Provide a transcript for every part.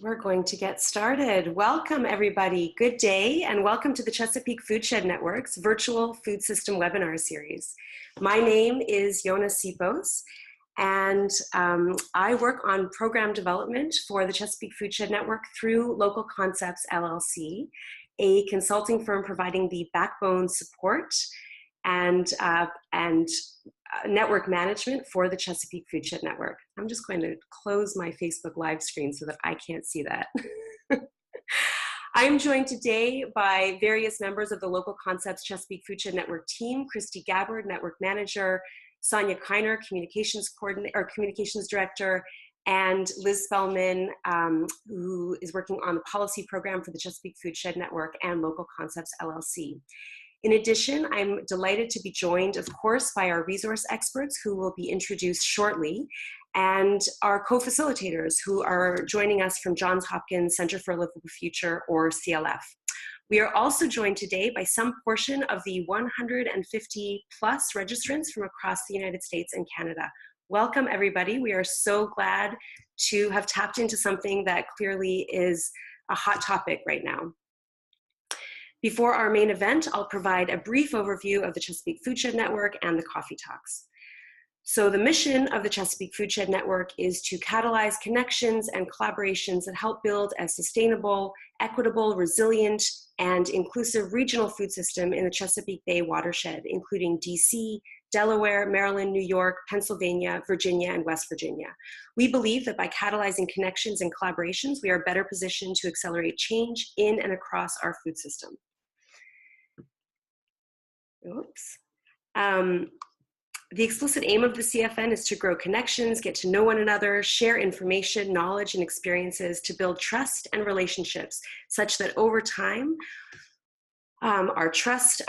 We're going to get started. Welcome, everybody. Good day, and welcome to the Chesapeake Foodshed Network's virtual food system webinar series. My name is Yona Sipos, and I work on program development for the Chesapeake Foodshed Network through Local Concepts LLC, a consulting firm providing the backbone support and network management for the Chesapeake Foodshed Network. I'm just going to close my Facebook live screen so that I can't see that. I'm joined today by various members of the Local Concepts Chesapeake Foodshed Network team: Christy Gabbard, Network Manager; Sonia Kiner, Communications Director; and Liz Spellman, who is working on the policy program for the Chesapeake Foodshed Network and Local Concepts LLC. In addition, I'm delighted to be joined, of course, by our resource experts who will be introduced shortly, and our co-facilitators who are joining us from Johns Hopkins Center for a Livable Future, or CLF. We are also joined today by some portion of the 150 plus registrants from across the United States and Canada. Welcome, everybody. We are so glad to have tapped into something that clearly is a hot topic right now. Before our main event, I'll provide a brief overview of the Chesapeake Foodshed Network and the Coffee Talks. So the mission of the Chesapeake Foodshed Network is to catalyze connections and collaborations that help build a sustainable, equitable, resilient, and inclusive regional food system in the Chesapeake Bay watershed, including DC, Delaware, Maryland, New York, Pennsylvania, Virginia, and West Virginia. We believe that by catalyzing connections and collaborations, we are better positioned to accelerate change in and across our food system. Oops. The explicit aim of the CFN is to grow connections, get to know one another, share information, knowledge, and experiences to build trust and relationships such that over time, our trust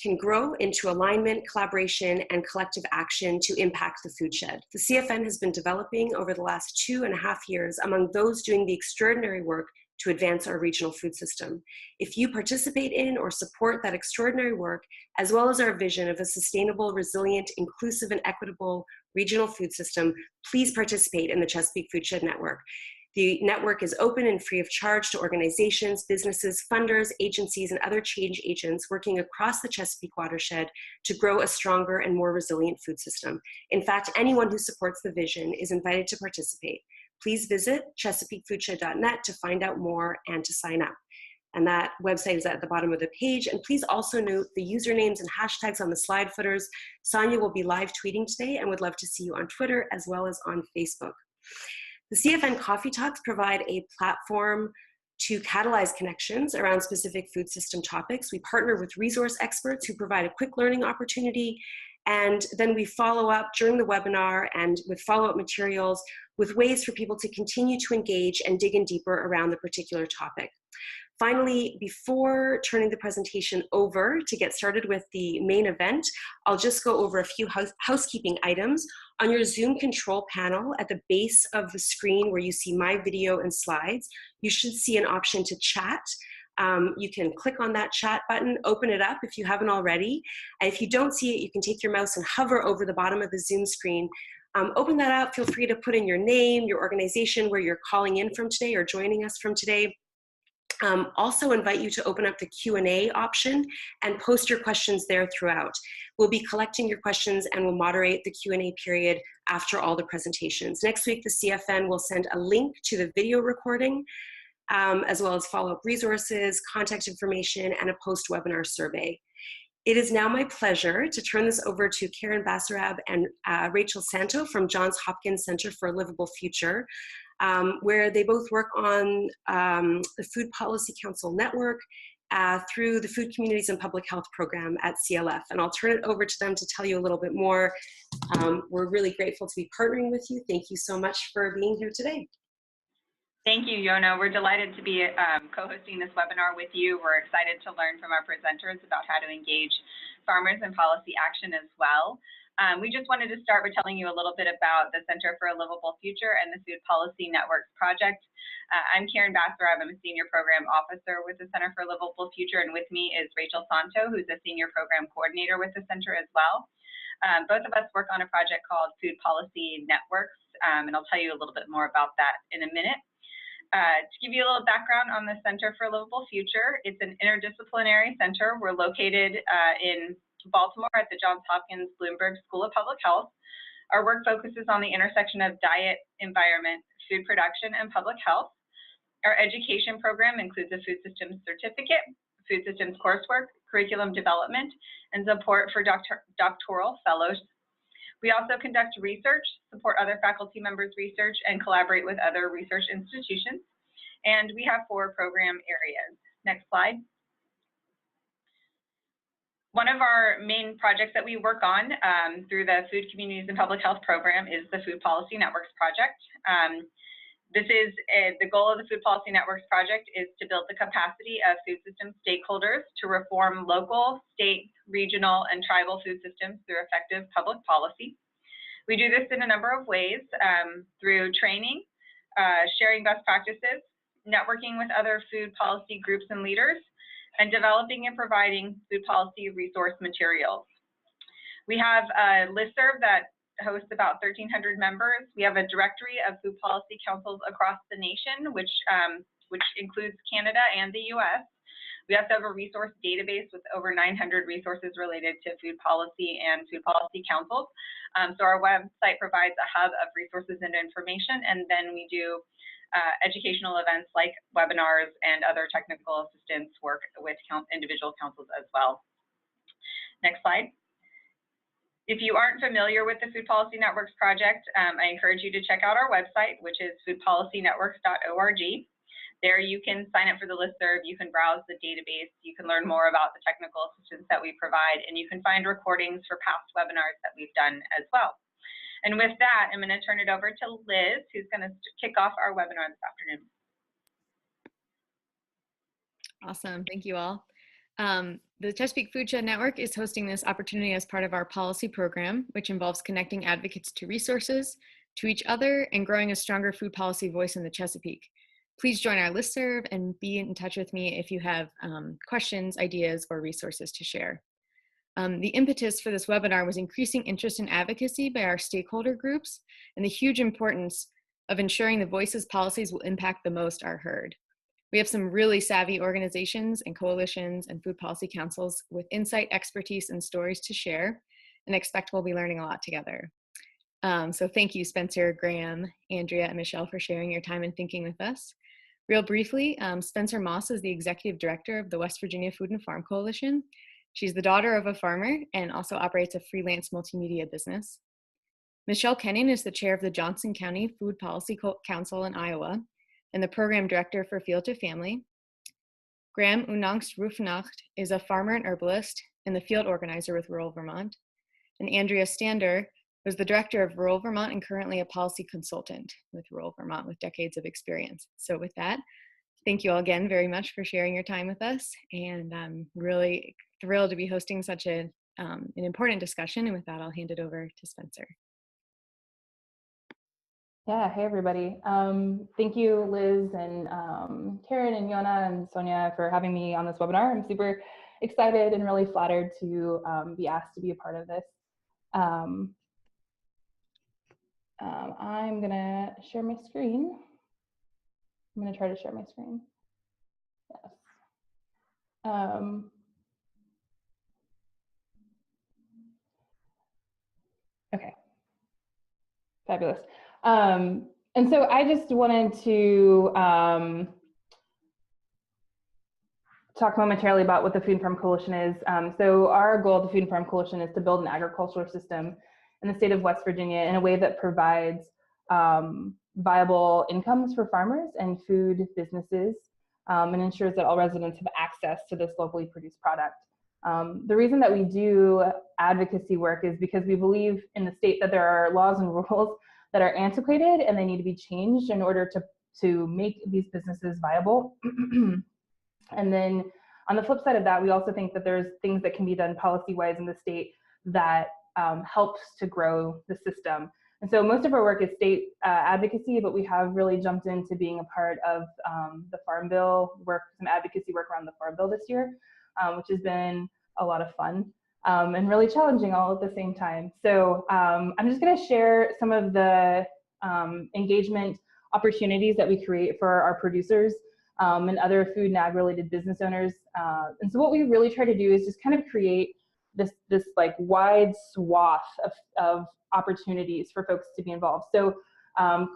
can grow into alignment, collaboration, and collective action to impact the foodshed. The CFN has been developing over the last 2.5 years among those doing the extraordinary work to advance our regional food system. If you participate in or support that extraordinary work, as well as our vision of a sustainable, resilient, inclusive, and equitable regional food system, please participate in the Chesapeake Foodshed Network. The network is open and free of charge to organizations, businesses, funders, agencies, and other change agents working across the Chesapeake watershed to grow a stronger and more resilient food system. In fact, anyone who supports the vision is invited to participate. Please visit chesapeakefoodshed.net to find out more and to sign up. And that website is at the bottom of the page. And please also note the usernames and hashtags on the slide footers. Sonia will be live tweeting today and would love to see you on Twitter as well as on Facebook. The CFN Coffee Talks provide a platform to catalyze connections around specific food system topics. We partner with resource experts who provide a quick learning opportunity, and then we follow up during the webinar and with follow-up materials with ways for people to continue to engage and dig in deeper around the particular topic. Finally, before turning the presentation over to get started with the main event, I'll just go over a few housekeeping items. On your Zoom control panel at the base of the screen where you see my video and slides, you should see an option to chat. You can click on that chat button, open it up if you haven't already. And if you don't see it, you can take your mouse and hover over the bottom of the Zoom screen. Open that up, feel free to put in your name, your organization, where you're calling in from today or joining us from today. Also invite you to open up the Q&A option and post your questions there throughout. We'll be collecting your questions and we'll moderate the Q&A period after all the presentations. Next week, the CFN will send a link to the video recording, as well as follow-up resources, contact information, and a post-webinar survey. It is now my pleasure to turn this over to Karen Basarab and Rachel Santo from Johns Hopkins Center for a Livable Future, where they both work on the Food Policy Council Network through the Food Communities and Public Health Program at CLF. And I'll turn it over to them to tell you a little bit more. We're really grateful to be partnering with you. Thank you so much for being here today. Thank you, Yona. We're delighted to be co-hosting this webinar with you. We're excited to learn from our presenters about how to engage farmers in policy action as well. We just wanted to start by telling you a little bit about the Center for a Livable Future and the Food Policy Networks project. I'm Karen Basarab. I'm a Senior Program Officer with the Center for a Livable Future, and with me is Rachel Santo, who's a Senior Program Coordinator with the Center as well. Both of us work on a project called Food Policy Networks, and I'll tell you a little bit more about that in a minute. To give you a little background on the Center for Livable Future, it's an interdisciplinary center. We're located in Baltimore at the Johns Hopkins Bloomberg School of Public Health. Our work focuses on the intersection of diet, environment, food production, and public health. Our education program includes a food systems certificate, food systems coursework, curriculum development, and support for doctoral fellows. We also conduct research, support other faculty members' research, and collaborate with other research institutions. And we have 4 program areas. Next slide. One of our main projects that we work on through the Food Communities and Public Health program is the Food Policy Networks project. The goal of the Food Policy Networks project is to build the capacity of food system stakeholders to reform local, state, regional, and tribal food systems through effective public policy. We do this in a number of ways, through training, sharing best practices, networking with other food policy groups and leaders, and developing and providing food policy resource materials. We have a listserv that hosts about 1,300 members. We have a directory of food policy councils across the nation, which includes Canada and the US. We also have a resource database with over 900 resources related to food policy and food policy councils. So our website provides a hub of resources and information, and then we do educational events like webinars and other technical assistance work with individual councils as well. Next slide. If you aren't familiar with the Food Policy Networks project, I encourage you to check out our website, which is foodpolicynetworks.org. There you can sign up for the listserv, you can browse the database, you can learn more about the technical assistance that we provide, and you can find recordings for past webinars that we've done as well. And with that, I'm going to turn it over to Liz, who's going to kick off our webinar this afternoon. Awesome, thank you all. The Chesapeake Food Shed Network is hosting this opportunity as part of our policy program, which involves connecting advocates to resources, to each other, and growing a stronger food policy voice in the Chesapeake. Please join our listserv and be in touch with me if you have questions, ideas, or resources to share. The impetus for this webinar was increasing interest in advocacy by our stakeholder groups and the huge importance of ensuring the voices policies will impact the most are heard. We have some really savvy organizations and coalitions and food policy councils with insight, expertise, and stories to share, and expect we'll be learning a lot together. So thank you, Spencer, Graham, Andrea, and Michelle for sharing your time and thinking with us. Real briefly, Spencer Moss is the Executive Director of the West Virginia Food and Farm Coalition. She's the daughter of a farmer and also operates a freelance multimedia business. Michelle Kenning is the chair of the Johnson County Food Policy Council in Iowa and the program director for Field to Family. Graham Unangst Rufnacht is a farmer and herbalist and the field organizer with Rural Vermont. And Andrea Stander was the director of Rural Vermont and currently a policy consultant with Rural Vermont with decades of experience. So with that, thank you all again very much for sharing your time with us. And I'm really thrilled to be hosting such an important discussion. And with that, I'll hand it over to Spencer. Yeah, hey everybody. Thank you, Liz and Karen and Yona and Sonia for having me on this webinar. I'm super excited and really flattered to be asked to be a part of this. I'm gonna share my screen. I'm gonna try to share my screen. Yes. Okay, fabulous. And so I just wanted to talk momentarily about what the Food and Farm Coalition is. So our goal of the Food and Farm Coalition is to build an agricultural system in the state of West Virginia in a way that provides viable incomes for farmers and food businesses and ensures that all residents have access to this locally produced product. The reason that we do advocacy work is because we believe in the state that there are laws and rules that are antiquated and they need to be changed in order to make these businesses viable. And then on the flip side of that, we also think that there's things that can be done policy-wise in the state that helps to grow the system. And so most of our work is state advocacy, but we have really jumped into being a part of the Farm Bill work, some advocacy work around the Farm Bill this year, which has been a lot of fun and really challenging all at the same time. So I'm just gonna share some of the engagement opportunities that we create for our producers and other food and ag related business owners. And so what we really try to do is just kind of create this like wide swath of opportunities for folks to be involved. So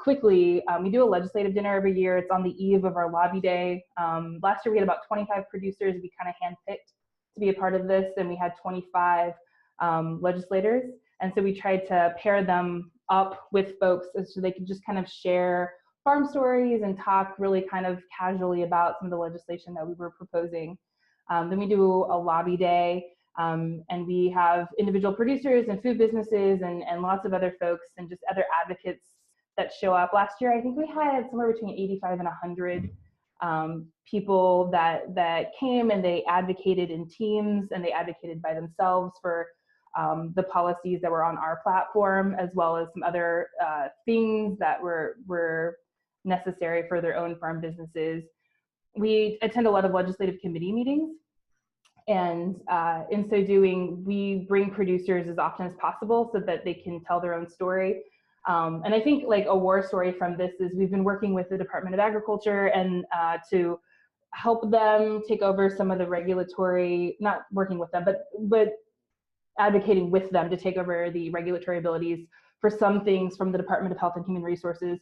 quickly, we do a legislative dinner every year. It's on the eve of our lobby day. Last year we had about 25 producers we kind of handpicked to be a part of this, and we had 25 legislators. And so we tried to pair them up with folks so they could just kind of share farm stories and talk really kind of casually about some of the legislation that we were proposing. Then we do a lobby day, and we have individual producers and food businesses and lots of other folks and just other advocates that show up. Last year, I think we had somewhere between 85 and 100 people that came, and they advocated in teams and they advocated by themselves for the policies that were on our platform, as well as some other things that were necessary for their own farm businesses. We attend a lot of legislative committee meetings, and in so doing, we bring producers as often as possible so that they can tell their own story. And I think like a war story from this is we've been working with the Department of Agriculture and to help them take over some of the regulatory, not working with them, but advocating with them to take over the regulatory abilities for some things from the Department of Health and Human Resources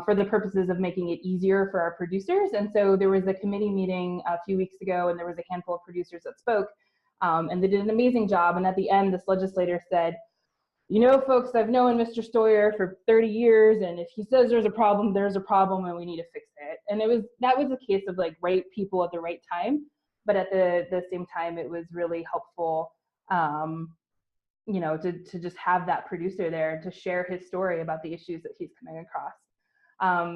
for the purposes of making it easier for our producers. And so there was a committee meeting a few weeks ago, and there was a handful of producers that spoke, and they did an amazing job. And at the end, this legislator said, you know, folks, I've known Mr. Stoyer for 30 years, and if he says there's a problem, and we need to fix it. And that was a case of like right people at the right time, but at the same time, it was really helpful, you know, to just have that producer there to share his story about the issues that he's coming across.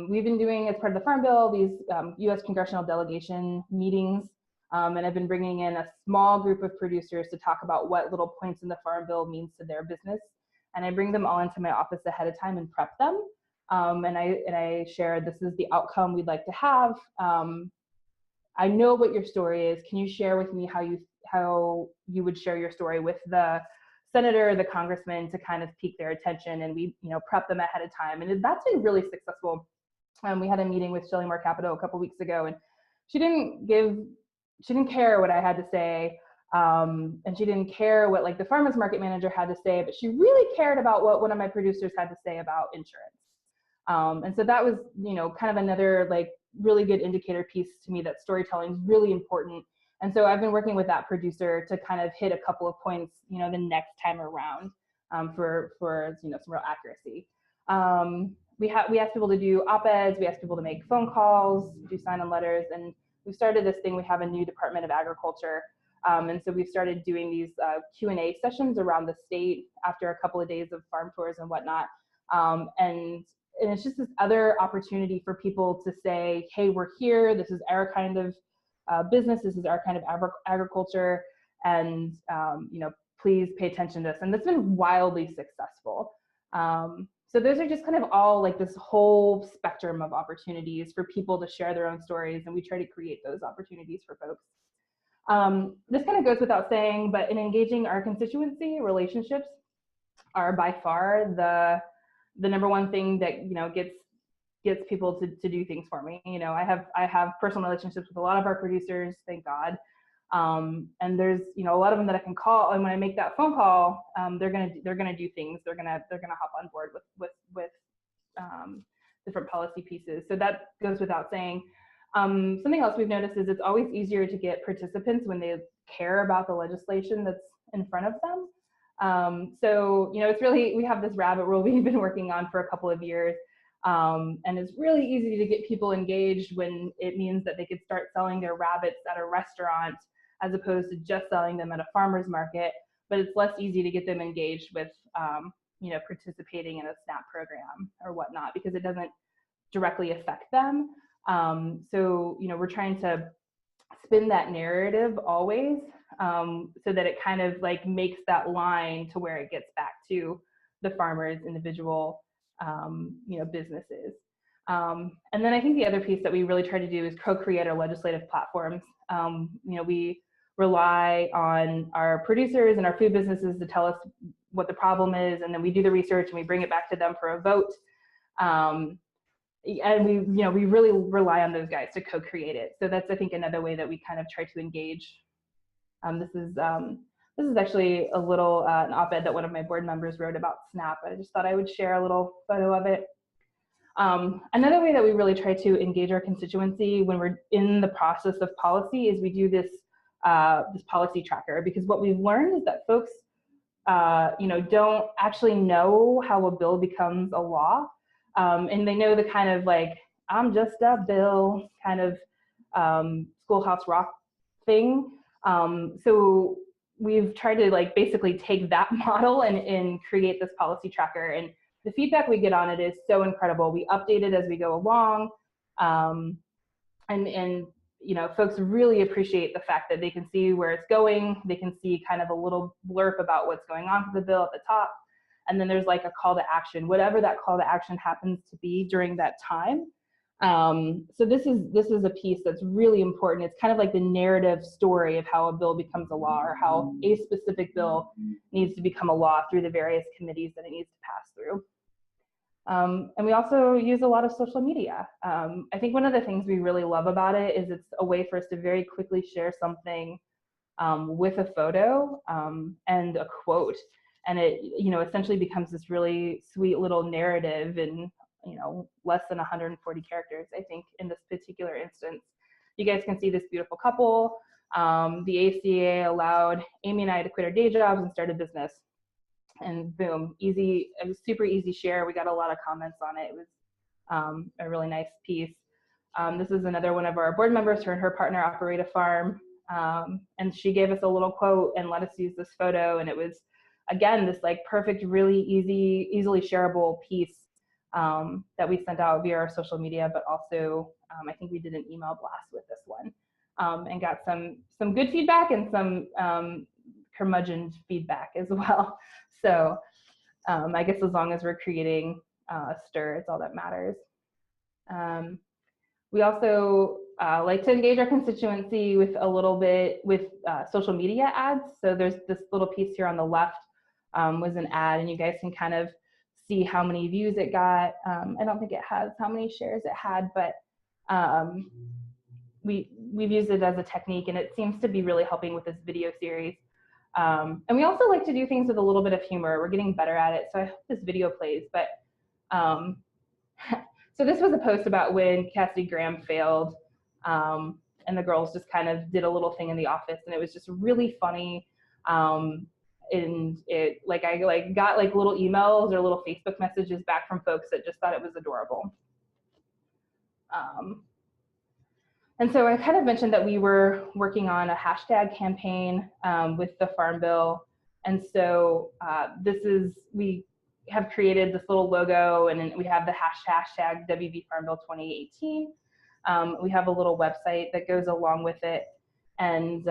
We've been doing, as part of the Farm Bill, these U.S. congressional delegation meetings, and I've been bringing in a small group of producers to talk about what little points in the Farm Bill means to their business. And I bring them all into my office ahead of time and prep them. And I share, this is the outcome we'd like to have. I know what your story is. Can you share with me how you would share your story with the senator, the congressman, to kind of pique their attention? And we, you know, prep them ahead of time. And that's been really successful. We had a meeting with Shelley Moore Capito a couple weeks ago, and she didn't care what I had to say. And she didn't care what like the farmers market manager had to say, but she really cared about what one of my producers had to say about insurance. And so that was, you know, kind of another like really good indicator piece to me that storytelling is really important. And so I've been working with that producer to kind of hit a couple of points, you know, the next time around for you know, some real accuracy. We asked people to do op-eds, we asked people to make phone calls, do sign-on letters, and we started this thing. We have a new Department of Agriculture. And so we've started doing these Q&A sessions around the state after a couple of days of farm tours and whatnot. And it's just this other opportunity for people to say, hey, we're here. This is our kind of business. This is our kind of agriculture. And, you know, please pay attention to this. And that's been wildly successful. So those are just kind of all like this whole spectrum of opportunities for people to share their own stories. And we try to create those opportunities for folks. This kind of goes without saying, but in engaging our constituency, relationships are by far the number one thing that, you know, gets people to do things for me. You know, I have personal relationships with a lot of our producers, thank God. And there's, you know, a lot of them that I can call, and when I make that phone call, they're gonna do things. They're gonna hop on board with different policy pieces. So that goes without saying. Something else we've noticed is it's always easier to get participants when they care about the legislation that's in front of them. So, you know, it's really, we have this rabbit rule we've been working on for a couple of years. And it's really easy to get people engaged when it means that they could start selling their rabbits at a restaurant as opposed to just selling them at a farmer's market. But it's less easy to get them engaged with, you know, participating in a SNAP program or whatnot, because it doesn't directly affect them. So, you know, we're trying to spin that narrative always, so that it kind of like makes that line to where it gets back to the farmers' individual, you know, businesses. And then I think the other piece that we really try to do is co-create our legislative platforms. You know, we rely on our producers and our food businesses to tell us what the problem is, and then we do the research and we bring it back to them for a vote. and we really rely on those guys to co-create it. So that's, I think, another way that we kind of try to engage. This is actually a little an op-ed that one of my board members wrote about SNAP. I just thought I would share a little photo of it. Another way that we really try to engage our constituency when we're in the process of policy is we do this this policy tracker, because what we've learned is that folks don't actually know how a bill becomes a law. And they know the kind of like, I'm just a bill kind of Schoolhouse Rock thing. So we've tried to like basically take that model and create this policy tracker. And the feedback we get on it is so incredible. We update it as we go along. And folks really appreciate the fact that they can see where it's going. They can see kind of a little blurb about what's going on with the bill at the top. And then there's like a call to action, whatever that call to action happens to be during that time. So this is a piece that's really important. It's kind of like the narrative story of how a bill becomes a law, or how a specific bill needs to become a law through the various committees that it needs to pass through. And we also use a lot of social media. I think one of the things we really love about it is it's a way for us to very quickly share something with a photo and a quote. And it, essentially becomes this really sweet little narrative in, less than 140 characters, I think, in this particular instance. You guys can see this beautiful couple. The ACA allowed Amy and I to quit our day jobs and start a business. And boom, easy, it was super easy share. We got a lot of comments on it. It was a really nice piece. This is another one of our board members. Her and her partner operate a farm. And she gave us a little quote and let us use this photo. And it was, again, this like perfect, really easily shareable piece that we sent out via our social media, but also I think we did an email blast with this one and got some good feedback and some curmudgeon feedback as well. So I guess as long as we're creating a stir, it's all that matters. We also like to engage our constituency with a little bit with social media ads. So there's this little piece here on the left was an ad, and you guys can kind of see how many views it got. I don't think it has how many shares it had, but we've used it as a technique, and it seems to be really helping with this video series. And we also like to do things with a little bit of humor. We're getting better at it, so I hope this video plays. But so this was a post about when Cassidy Graham failed, and the girls just kind of did a little thing in the office, and it was just really funny. And it I got like little emails or little Facebook messages back from folks that just thought it was adorable. And so I kind of mentioned that we were working on a hashtag campaign with the Farm Bill. And so we have created this little logo, and then we have the hashtag WV Farm Bill 2018. We have a little website that goes along with it. And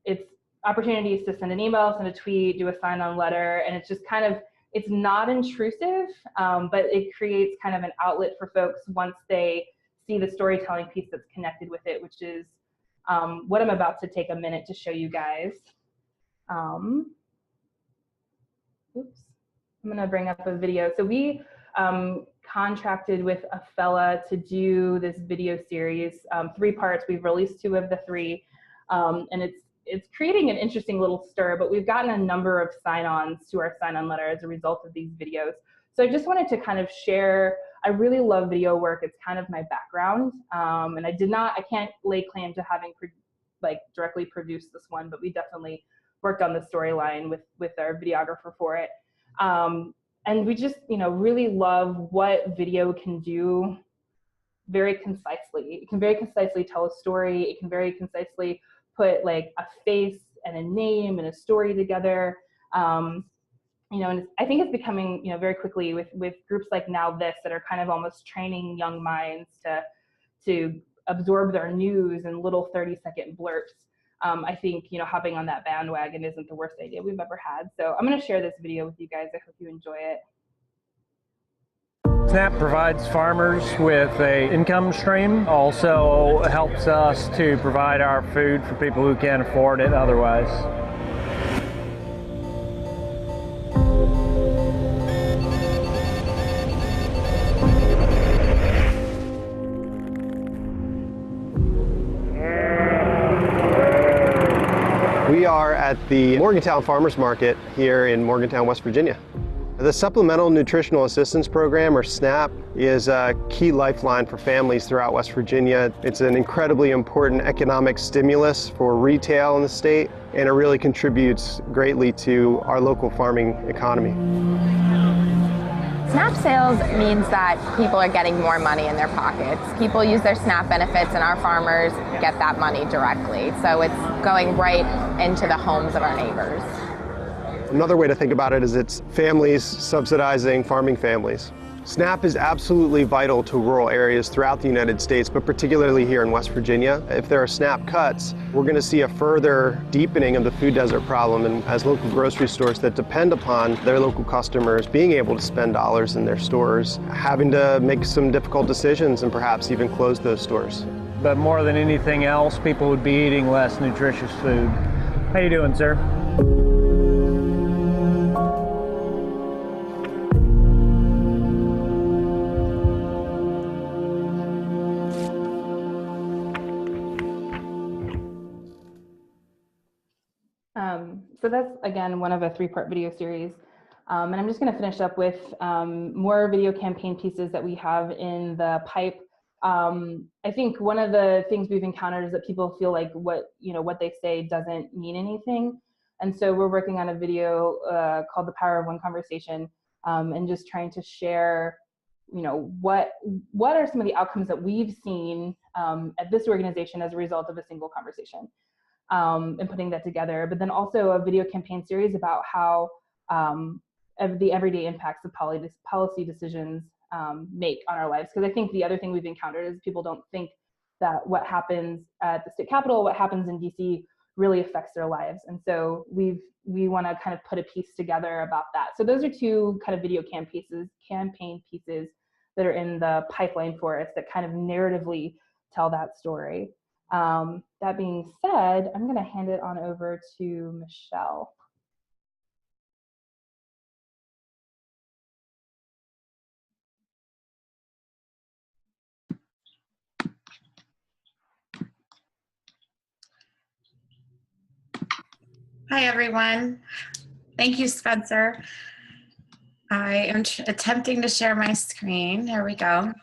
it's opportunities to send an email, send a tweet, do a sign-on letter. And it's just kind of, it's not intrusive, but it creates kind of an outlet for folks once they see the storytelling piece that's connected with it, which is what I'm about to take a minute to show you guys. Oops, I'm gonna bring up a video. So we contracted with a fella to do this video series, 3 parts. We've released 2 of the 3, and it's creating an interesting little stir, but we've gotten a number of sign-ons to our sign-on letter as a result of these videos. So I just wanted to kind of share, I really love video work. It's kind of my background. And I can't lay claim to having directly produced this one, but we definitely worked on the storyline with our videographer for it. And we just, really love what video can do very concisely. It can very concisely tell a story. It can very concisely put like a face and a name and a story together. And I think it's becoming, very quickly with groups like Now This that are kind of almost training young minds to absorb their news in little 30-second blurts. I think, hopping on that bandwagon isn't the worst idea we've ever had. So I'm going to share this video with you guys. I hope you enjoy it. SNAP provides farmers with an income stream, also helps us to provide our food for people who can't afford it otherwise. We are at the Morgantown Farmers Market here in Morgantown, West Virginia. The Supplemental Nutritional Assistance Program, or SNAP, is a key lifeline for families throughout West Virginia. It's an incredibly important economic stimulus for retail in the state, and it really contributes greatly to our local farming economy. SNAP sales means that people are getting more money in their pockets. People use their SNAP benefits and our farmers get that money directly. So it's going right into the homes of our neighbors. Another way to think about it is it's families subsidizing farming families. SNAP is absolutely vital to rural areas throughout the United States, but particularly here in West Virginia. If there are SNAP cuts, we're going to see a further deepening of the food desert problem, and as local grocery stores that depend upon their local customers being able to spend dollars in their stores, having to make some difficult decisions and perhaps even close those stores. But more than anything else, people would be eating less nutritious food. How you doing, sir? So that's, again, one of a 3-part video series. And I'm just going to finish up with more video campaign pieces that we have in the pipe. I think one of the things we've encountered is that people feel like what they say doesn't mean anything. And so we're working on a video called The Power of One Conversation, and just trying to share, what are some of the outcomes that we've seen at this organization as a result of a single conversation. And putting that together, but then also a video campaign series about how the everyday impacts of policy decisions make on our lives. Because I think the other thing we've encountered is people don't think that what happens at the state capitol, what happens in DC, really affects their lives. And so we want to kind of put a piece together about that. So those are 2 kind of video campaign pieces that are in the pipeline for us that kind of narratively tell that story. That being said, I'm going to hand it on over to Michelle. Hi, everyone. Thank you, Spencer. I am attempting to share my screen. There we go.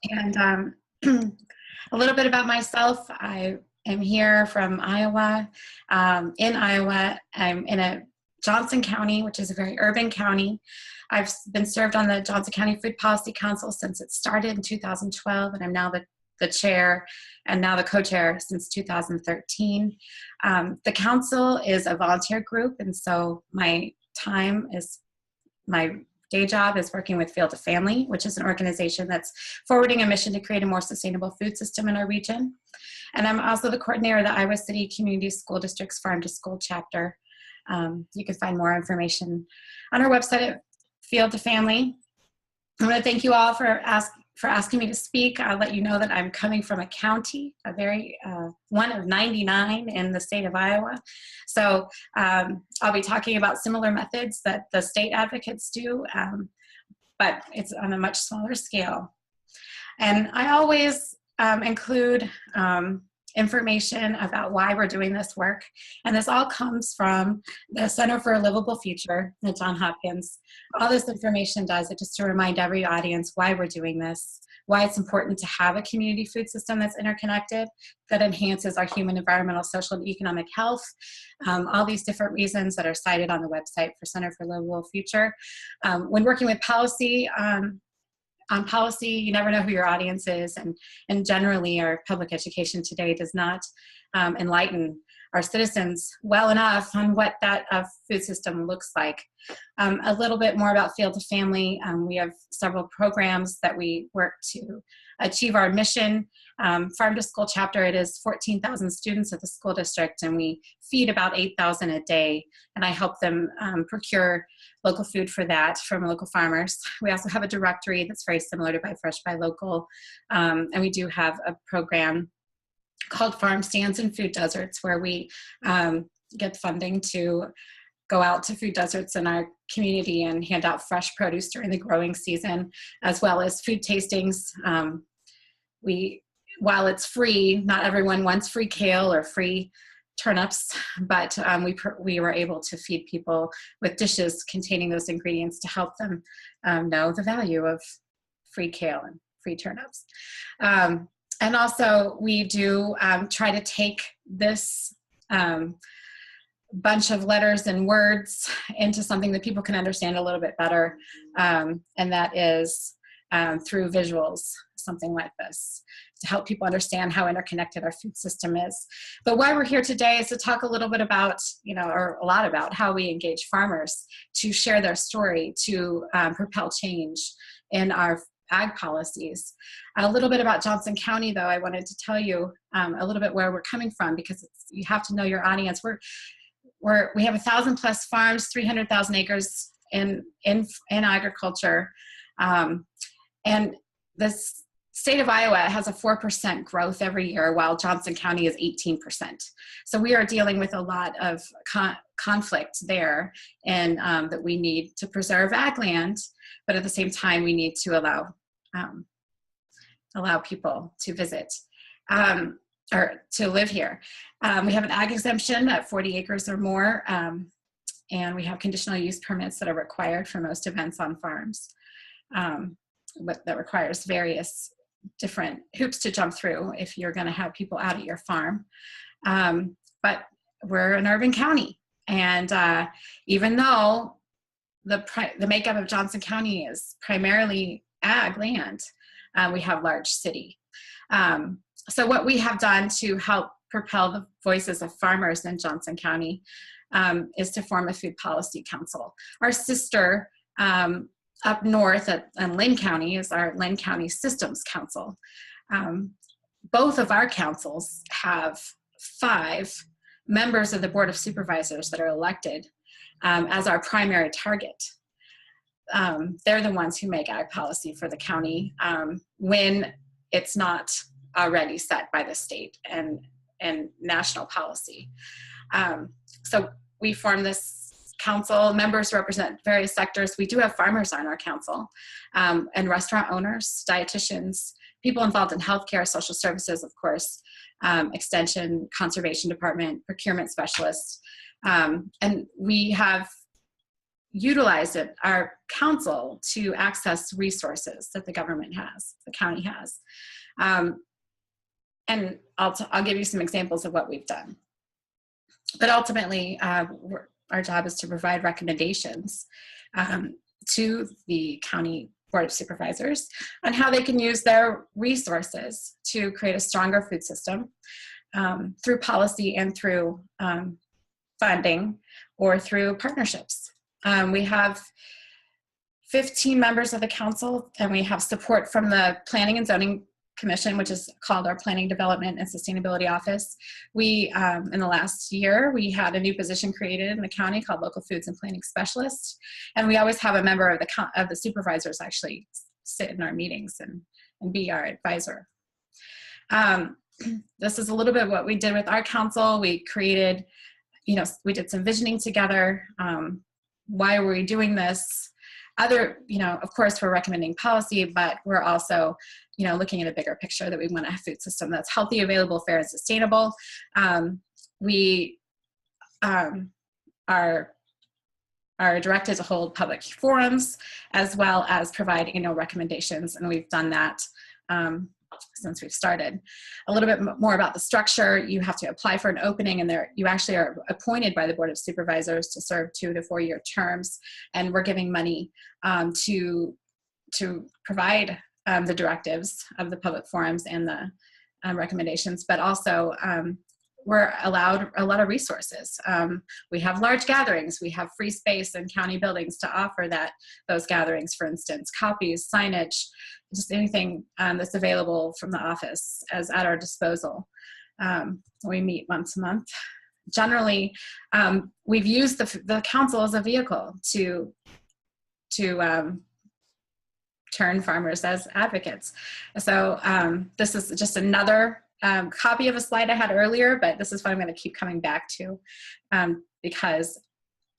And a little bit about myself. I am here from Iowa. In Iowa, I'm in a Johnson County, which is a very urban county. I've been served on the Johnson County Food Policy Council since it started in 2012, and I'm now the chair and now the co-chair since 2013. The council is a volunteer group, and so my day job is working with Field to Family, which is an organization that's forwarding a mission to create a more sustainable food system in our region. And I'm also the coordinator of the Iowa City Community School District's Farm to School chapter. You can find more information on our website at Field to Family. I want to thank you all for asking me to speak. I'll let you know that I'm coming from a county, a very one of 99 in the state of Iowa. So I'll be talking about similar methods that the state advocates do, but it's on a much smaller scale. And I always include information about why we're doing this work. And this all comes from the Center for a Livable Future at Johns Hopkins. All this information does it just to remind every audience why we're doing this, why it's important to have a community food system that's interconnected, that enhances our human, environmental, social, and economic health. All these different reasons that are cited on the website for Center for a Livable Future. When working with policy, on policy, you never know who your audience is, and generally our public education today does not enlighten our citizens well enough on what that food system looks like. A little bit more about Field to Family. We have several programs that we work to achieve our mission. Farm to School chapter, it is 14,000 students at the school district, and we feed about 8,000 a day, and I help them procure local food for that from local farmers. We also have a directory that's very similar to Buy Fresh, Buy Local, and we do have a program called Farm Stands and Food Deserts, where we get funding to go out to food deserts in our community and hand out fresh produce during the growing season, as well as food tastings. While it's free, not everyone wants free kale or free turnips, but we were able to feed people with dishes containing those ingredients to help them know the value of free kale and free turnips. And also we do try to take this bunch of letters and words into something that people can understand a little bit better, and that is through visuals, something like this, to help people understand how interconnected our food system is. But why we're here today is to talk a little bit about, or a lot about how we engage farmers to share their story, to propel change in our ag policies. A little bit about Johnson County, though, I wanted to tell you a little bit where we're coming from, because you have to know your audience. We have 1,000+ farms, 300,000 acres in agriculture, and this state of Iowa has a 4% growth every year, while Johnson County is 18%. So we are dealing with a lot of conflict there, and that we need to preserve ag land, but at the same time we need to allow people to visit or to live here. We have an ag exemption at 40 acres or more, and we have conditional use permits that are required for most events on farms. That requires various different hoops to jump through if you're going to have people out at your farm. But we're an urban county, and even though the makeup of Johnson County is primarily ag land, we have large city. So what we have done to help propel the voices of farmers in Johnson County is to form a food policy council. Our sister up north in Linn County is our Linn County Systems Council. Both of our councils have 5 members of the Board of Supervisors that are elected as our primary target. They're the ones who make ag policy for the county when it's not already set by the state and national policy. So we form this council. Members represent various sectors. We do have farmers on our council, and restaurant owners, dietitians, people involved in healthcare, social services, of course, extension, conservation department, procurement specialists. And we have utilized our council to access resources that the government has, the county has. And I'll give you some examples of what we've done. But ultimately, our job is to provide recommendations to the county Board of Supervisors on how they can use their resources to create a stronger food system through policy and through funding or through partnerships. We have 15 members of the council, and we have support from the Planning and Zoning Commission, which is called our Planning, Development, and Sustainability Office. We, in the last year, we had a new position created in the county called Local Foods and Planning Specialist, and we always have a member of the supervisors actually sit in our meetings and be our advisor. This is a little bit what we did with our council. We created, we did some visioning together. Why were we doing this? Of course, we're recommending policy, but we're also, looking at a bigger picture that we want a food system that's healthy, available, fair, and sustainable. We are directed to hold public forums as well as provide recommendations, and we've done that since we've started. A little bit more about the structure: you have to apply for an opening, and you actually are appointed by the Board of Supervisors to serve 2 to 4 year terms, and we're giving money to provide the directives of the public forums and the recommendations, but also we're allowed a lot of resources. We have large gatherings. We have free space in county buildings to offer those gatherings, for instance, copies, signage, just anything that's available from the office as at our disposal. We meet once a month. Generally, we've used the council as a vehicle to turn farmers as advocates. So this is just another copy of a slide I had earlier, but this is what I'm going to keep coming back to because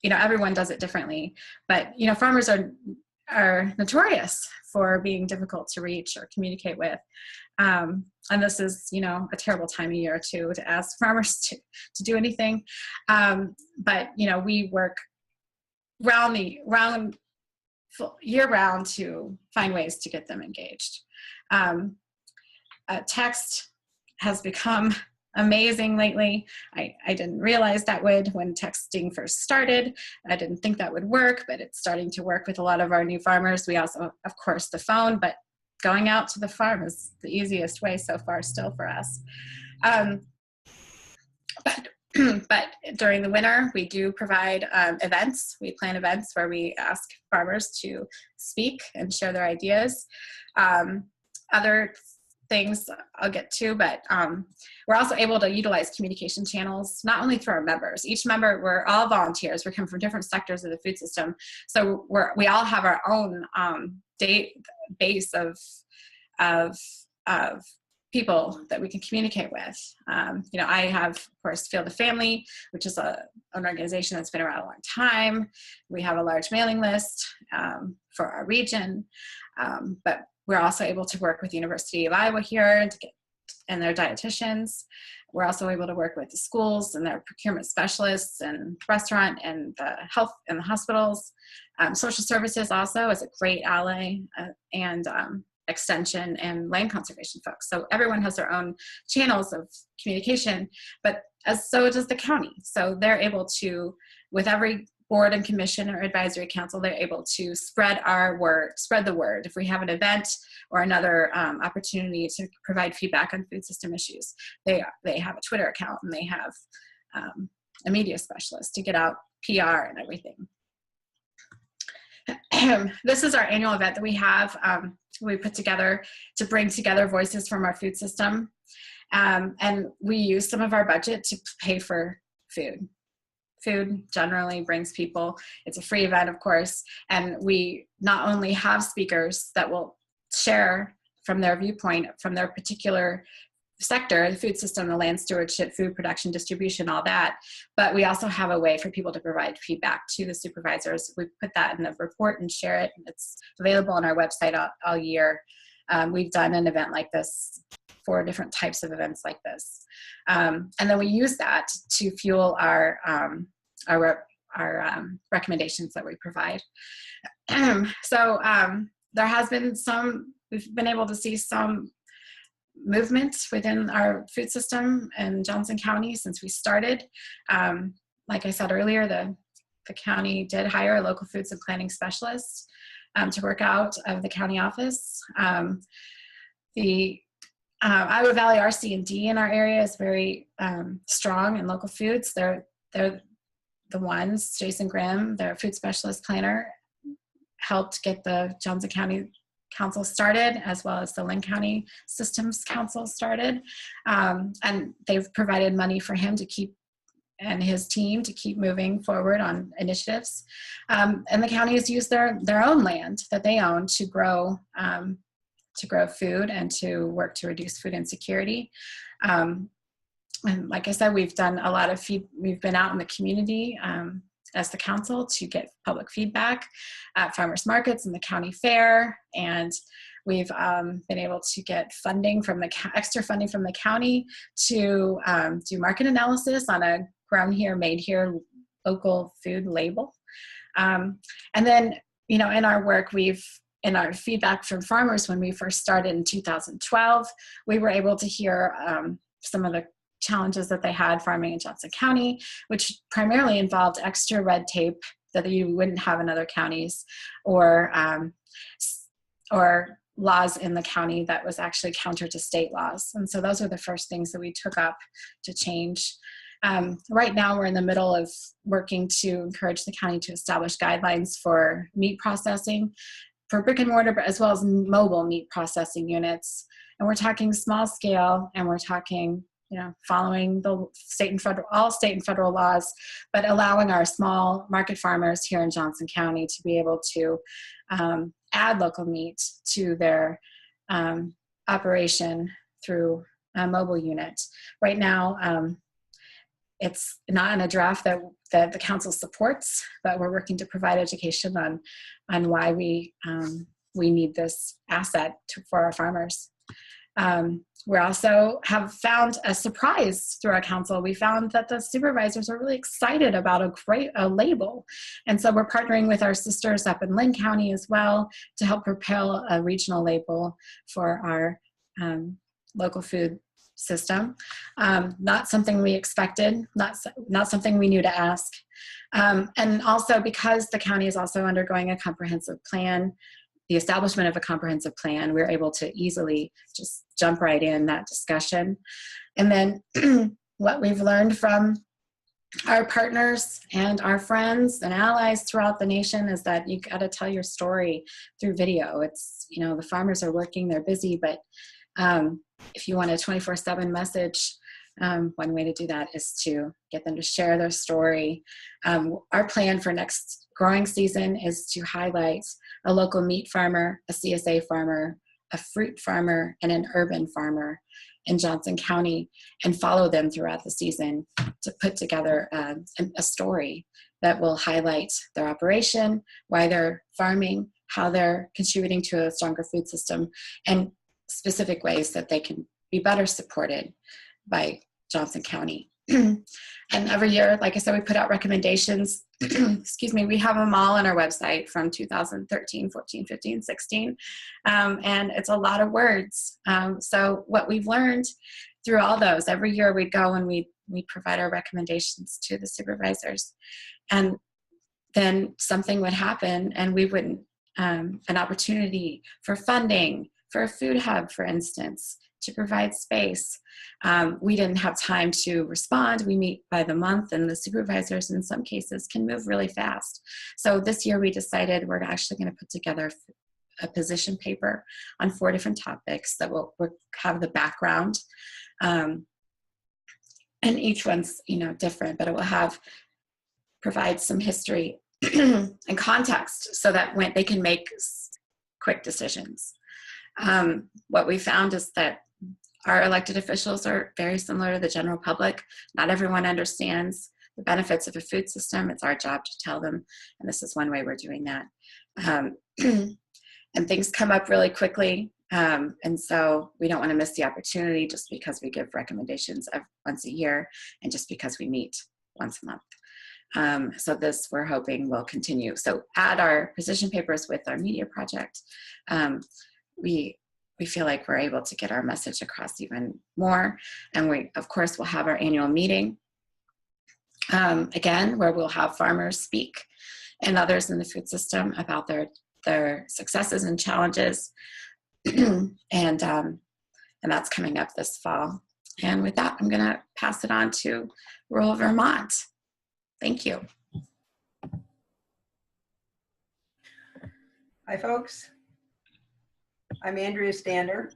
everyone does it differently. But farmers are are notorious for being difficult to reach or communicate with. And this is, a terrible time of year too to ask farmers to do anything. But we work year round to find ways to get them engaged. Text has become amazing lately. I didn't realize that would when texting first started. I didn't think that would work, but it's starting to work with a lot of our new farmers. We also, of course, the phone, but going out to the farm is the easiest way so far still for us. But during the winter, we do provide events. We plan events where we ask farmers to speak and share their ideas. Other things I'll get to, but we're also able to utilize communication channels, not only through our members. Each member, we're all volunteers. We come from different sectors of the food system. So we all have our own base of people that we can communicate with. I have, of course, Field of Family, which is an organization that's been around a long time. We have a large mailing list for our region, but we're also able to work with the University of Iowa here and their dietitians. We're also able to work with the schools and their procurement specialists and restaurant and the health and the hospitals. Social services also is a great ally, and extension and land conservation folks. So everyone has their own channels of communication, but so does the county. So they're able to, with every board and commission or advisory council, they're able to spread the word. If we have an event or another opportunity to provide feedback on food system issues, they have a Twitter account and they have a media specialist to get out PR and everything. This is our annual event that we have. We put together to bring together voices from our food system. And we use some of our budget to pay for food. Food generally brings people. It's a free event, of course. And we not only have speakers that will share from their viewpoint, from their particular sector, the food system, the land stewardship, food production, distribution, all that. But we also have a way for people to provide feedback to the supervisors. We put that in the report and share it. It's available on our website all year. We've done an event like this, 4 different types of events like this. And then we use that to fuel our recommendations that we provide. So there has been we've been able to see some movement within our food system in Johnson County since we started. Like I said earlier, the county did hire a local foods and planning specialist to work out of the county office. The Iowa Valley RC&D in our area is very strong in local foods. They're the ones, Jason Grimm, their food specialist planner, helped get the Johnson County Council started, as well as the Linn County Systems Council started. And they've provided money for him to keep, and his team to keep moving forward on initiatives. And the county has used their own land that they own to grow food and to work to reduce food insecurity. And like I said, we've done a lot of we've been out in the community as the council to get public feedback at farmers markets and the county fair. And we've been able to get funding from extra funding from the county to do market analysis on a grown here, made here local food label. And then, in our work, in our feedback from farmers when we first started in 2012, we were able to hear some of the challenges that they had farming in Johnson County, which primarily involved extra red tape that you wouldn't have in other counties, or laws in the county that was actually counter to state laws. And so those were the first things that we took up to change. Right now, we're in the middle of working to encourage the county to establish guidelines for meat processing, for brick and mortar, as well as mobile meat processing units. And we're talking small scale, and we're talking, following the all state and federal laws, but allowing our small market farmers here in Johnson County to be able to add local meat to their operation through a mobile unit. Right now, it's not in a draft that the council supports, but we're working to provide education on why we need this asset for our farmers. We also have found a surprise through our council. We found that the supervisors are really excited about a label. And so we're partnering with our sisters up in Linn County as well to help propel a regional label for our local food system. Not something we expected, not something we knew to ask. And also because the county is also undergoing a comprehensive plan, the establishment of a comprehensive plan, we're able to easily just jump right in that discussion. And then what we've learned from our partners and our friends and allies throughout the nation is that you got to tell your story through video. It's, you know, the farmers are working, they're busy, but if you want a 24/7 message, one way to do that is to get them to share their story. Our plan for next growing season is to highlight a local meat farmer, a CSA farmer, a fruit farmer, and an urban farmer in Johnson County, and follow them throughout the season to put together a story that will highlight their operation, why they're farming, how they're contributing to a stronger food system, and specific ways that they can be better supported by Johnson County. And every year, like I said, we put out recommendations. Excuse me, we have them all on our website from 2013, 14, 15, 16. And it's a lot of words. So what we've learned through all those, every year we'd go and we provide our recommendations to the supervisors. And then something would happen and we wouldn't, an opportunity for funding, for a food hub, for instance, to provide space. We didn't have time to respond. We meet by the month, and the supervisors in some cases can move really fast. So this year we decided we're actually going to put together a position paper on 4 different topics that will have the background. And each one's, you know, different, but it will provide some history and context so that when they can make quick decisions. What we found is that our elected officials are very similar to the general public. Not everyone understands the benefits of a food system. It's our job to tell them, and this is one way we're doing that. And things come up really quickly, and so we don't want to miss the opportunity just because we give recommendations once a year and just because we meet once a month. So this, we're hoping, will continue. So add our position papers with our media project. We feel like we're able to get our message across even more. And we, of course, will have our annual meeting, again, where we'll have farmers speak and others in the food system about their successes and challenges. And that's coming up this fall. And with that, I'm going to pass it on to rural Vermont. Thank you. Hi, folks. I'm Andrea Stander.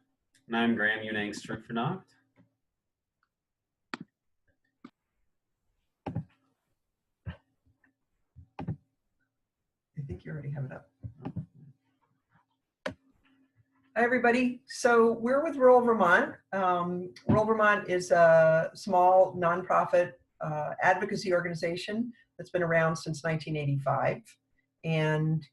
And I'm Graham Unang Strickfernocht. I think you already have it up. Hi, everybody. So we're with Rural Vermont. Rural Vermont is a small nonprofit advocacy organization that's been around since 1985. And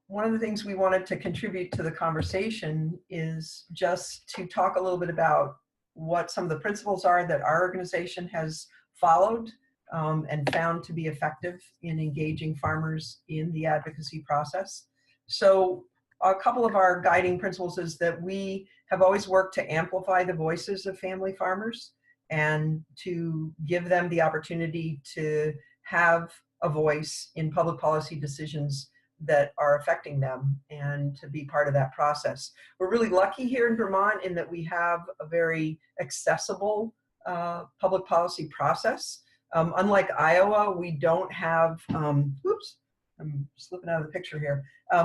one of the things we wanted to contribute to the conversation is just to talk a little bit about what some of the principles are that our organization has followed and found to be effective in engaging farmers in the advocacy process. So a couple of our guiding principles is that we have always worked to amplify the voices of family farmers and to give them the opportunity to have a voice in public policy decisions that are affecting them and to be part of that process. We're really lucky here in Vermont in that we have a very accessible public policy process. Unlike Iowa, we don't have, oops, I'm slipping out of the picture here.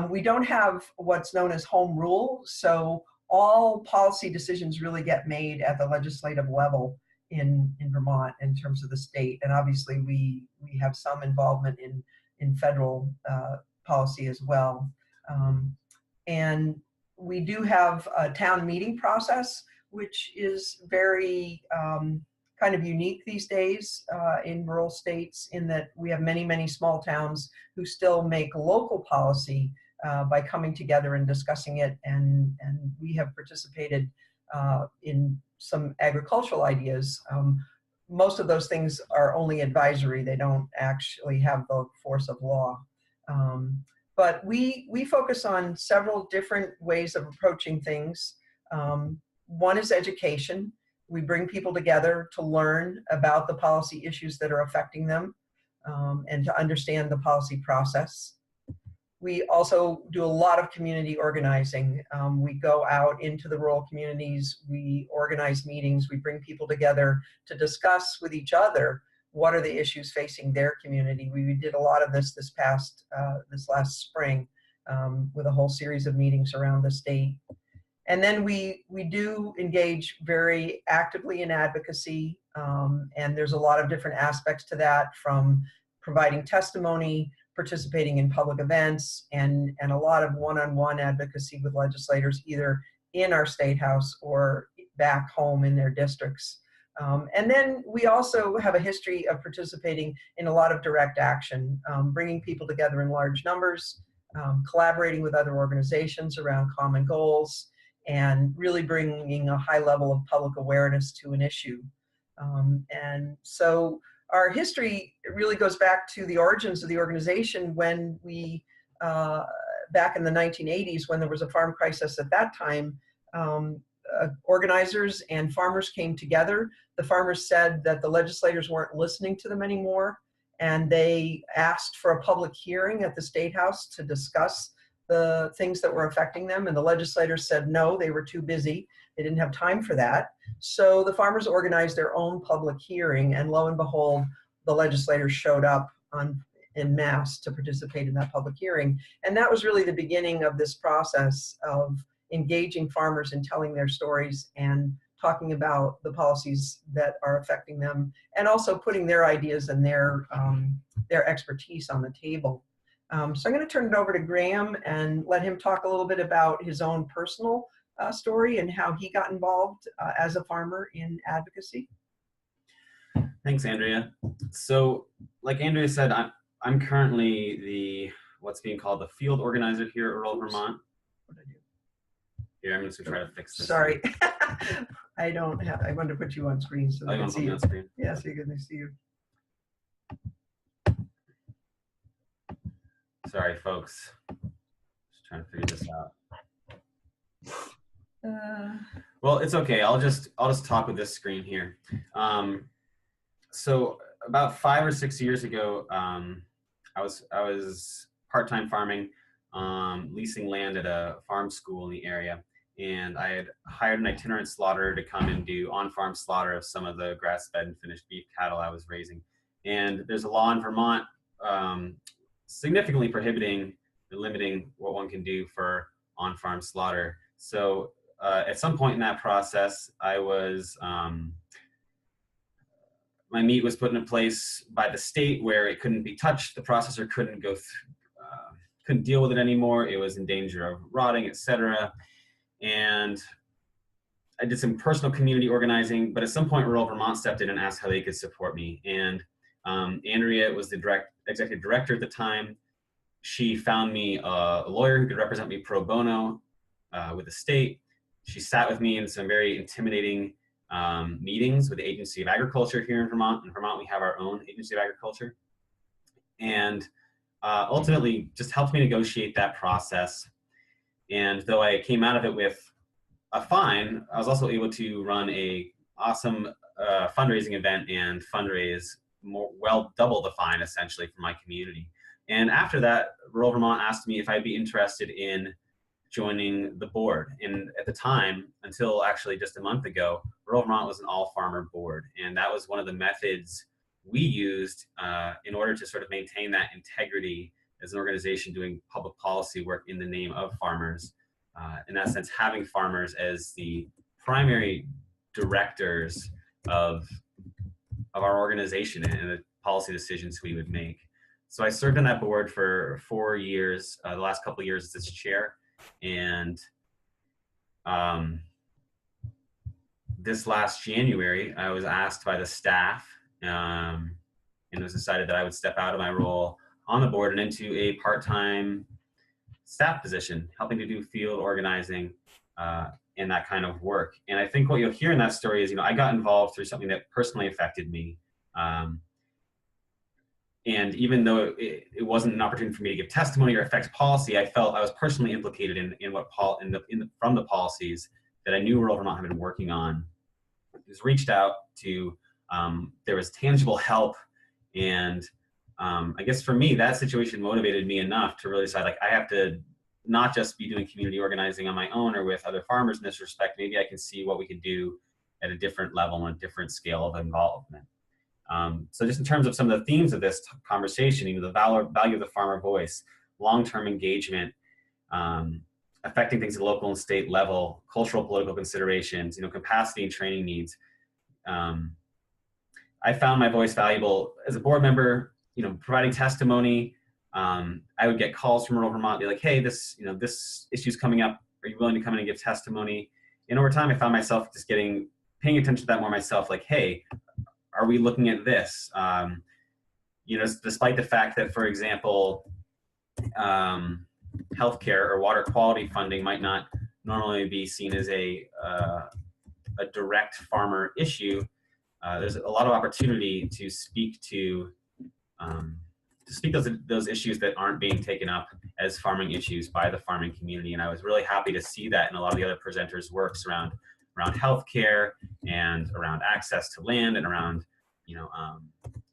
We don't have what's known as home rule. So all policy decisions really get made at the legislative level in Vermont in terms of the state. And obviously we have some involvement in federal policy as well. And we do have a town meeting process, which is very kind of unique these days in rural states, in that we have many, many small towns who still make local policy by coming together and discussing it. And we have participated in some agricultural ideas. Most of those things are only advisory. They don't actually have the force of law. But we focus on several different ways of approaching things. One is education. We bring people together to learn about the policy issues that are affecting them and to understand the policy process. We also do a lot of community organizing. We go out into the rural communities, we organize meetings, we bring people together to discuss with each other what are the issues facing their community. We did a lot of this last spring with a whole series of meetings around the state. And then we do engage very actively in advocacy, and there's a lot of different aspects to that, from providing testimony, participating in public events, and a lot of one-on-one advocacy with legislators, either in our state house or back home in their districts. And then we also have a history of participating in a lot of direct action, bringing people together in large numbers, collaborating with other organizations around common goals, and really bringing a high level of public awareness to an issue. And so our history really goes back to the origins of the organization when we, back in the 1980s, when there was a farm crisis at that time, organizers and farmers came together. The farmers said that the legislators weren't listening to them anymore, and they asked for a public hearing at the State House to discuss the things that were affecting them, and the legislators said no, they were too busy. They didn't have time for that. So the farmers organized their own public hearing, and lo and behold, the legislators showed up en masse to participate in that public hearing. And that was really the beginning of this process of engaging farmers and telling their stories and talking about the policies that are affecting them, and also putting their ideas and their expertise on the table. So I'm going to turn it over to Graham and let him talk a little bit about his own personal story and how he got involved as a farmer in advocacy. Thanks, Andrea. So, like Andrea said, I'm currently what's being called the field organizer here at rural Vermont. What did I do? Here, I'm just going to try to fix this. Sorry. I wanted to put you on screen so they can see you. On screen. Yeah, so you can see you. Sorry, folks. Just trying to figure this out. Well, it's okay. I'll just talk with this screen here. So about 5 or 6 years ago, I was part-time farming, leasing land at a farm school in the area, and I had hired an itinerant slaughterer to come and do on-farm slaughter of some of the grass-fed and finished beef cattle I was raising. And there's a law in Vermont significantly prohibiting and limiting what one can do for on-farm slaughter. So at some point in that process, I was my meat was put in a place by the state where it couldn't be touched. The processor couldn't go couldn't deal with it anymore. It was in danger of rotting, etc. And I did some personal community organizing, but at some point rural Vermont stepped in and asked how they could support me. And Andrea was the executive director at the time. She found me a lawyer who could represent me pro bono with the state. She sat with me in some very intimidating meetings with the Agency of Agriculture here in Vermont. In Vermont, we have our own Agency of Agriculture. And ultimately just helped me negotiate that process. And though I came out of it with a fine, I was also able to run a awesome fundraising event and fundraise double the fine essentially for my community. And after that, rural Vermont asked me if I'd be interested in joining the board. And at the time, until actually just a month ago, rural Vermont was an all-farmer board. And that was one of the methods we used in order to sort of maintain that integrity as an organization doing public policy work in the name of farmers. In that sense, having farmers as the primary directors of our organization and the policy decisions we would make. So I served on that board for 4 years, the last couple of years as its chair. And this last January, I was asked by the staff, and it was decided that I would step out of my role on the board and into a part-time staff position, helping to do field organizing and that kind of work. And I think what you'll hear in that story is, I got involved through something that personally affected me. And even though it wasn't an opportunity for me to give testimony or affect policy, I felt I was personally implicated in what from the policies that I knew rural Vermont had been working on. It was reached out to, there was tangible help, and I guess for me, that situation motivated me enough to really decide, like, I have to not just be doing community organizing on my own or with other farmers in this respect. Maybe I can see what we could do at a different level and a different scale of involvement. So just in terms of some of the themes of this conversation, the value of the farmer voice, long-term engagement, affecting things at the local and state level, cultural, political considerations, capacity and training needs. I found my voice valuable as a board member, providing testimony. I would get calls from rural Vermont, be like, hey, this issue's coming up. Are you willing to come in and give testimony? And over time, I found myself just paying attention to that more myself, like, hey, are we looking at this? Despite the fact that, for example, healthcare or water quality funding might not normally be seen as a direct farmer issue, there's a lot of opportunity to speak to those issues that aren't being taken up as farming issues by the farming community. And I was really happy to see that in a lot of the other presenters' works around healthcare and around access to land and around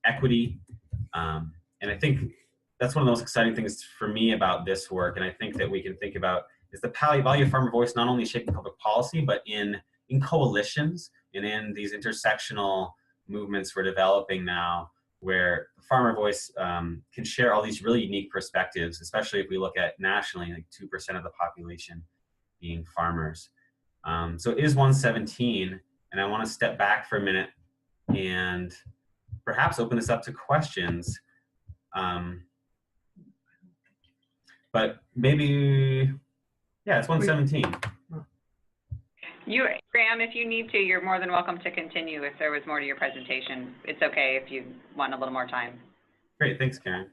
equity. And I think that's one of the most exciting things for me about this work. And I think that we can think about is the value of farmer voice, not only shaping public policy, but in coalitions and in these intersectional movements we're developing now, where the farmer voice can share all these really unique perspectives, especially if we look at nationally, like 2% of the population being farmers. So it is 1:17, and I want to step back for a minute and perhaps open this up to questions. But maybe, yeah, it's 1:17. Graham, if you need to, you're more than welcome to continue if there was more to your presentation. It's okay if you want a little more time. Great, thanks, Karen.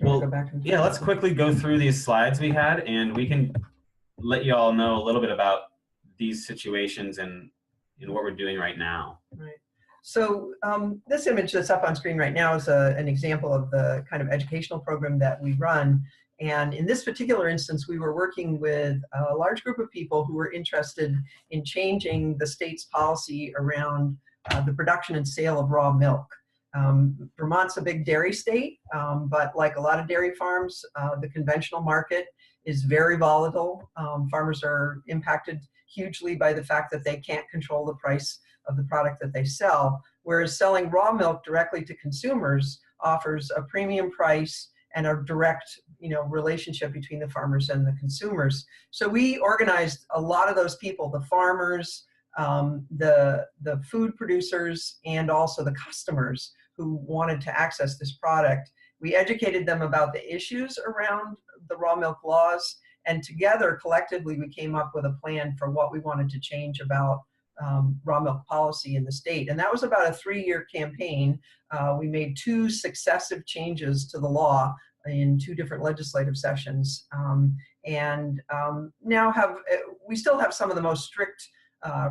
Well, yeah, let's quickly go through these slides we had, and we can let you all know a little bit about these situations and what we're doing right now. Right. So this image that's up on screen right now is an example of the kind of educational program that we run. And in this particular instance, we were working with a large group of people who were interested in changing the state's policy around the production and sale of raw milk. Vermont's a big dairy state, but like a lot of dairy farms, the conventional market is very volatile. Farmers are impacted hugely by the fact that they can't control the price of the product that they sell, whereas selling raw milk directly to consumers offers a premium price and a direct relationship between the farmers and the consumers. So we organized a lot of those people, the farmers, the food producers, and also the customers who wanted to access this product. We educated them about the issues around the raw milk laws, and together, collectively, we came up with a plan for what we wanted to change about raw milk policy in the state. And that was about a 3-year campaign. We made 2 successive changes to the law in 2 different legislative sessions. Now we still have some of the most strict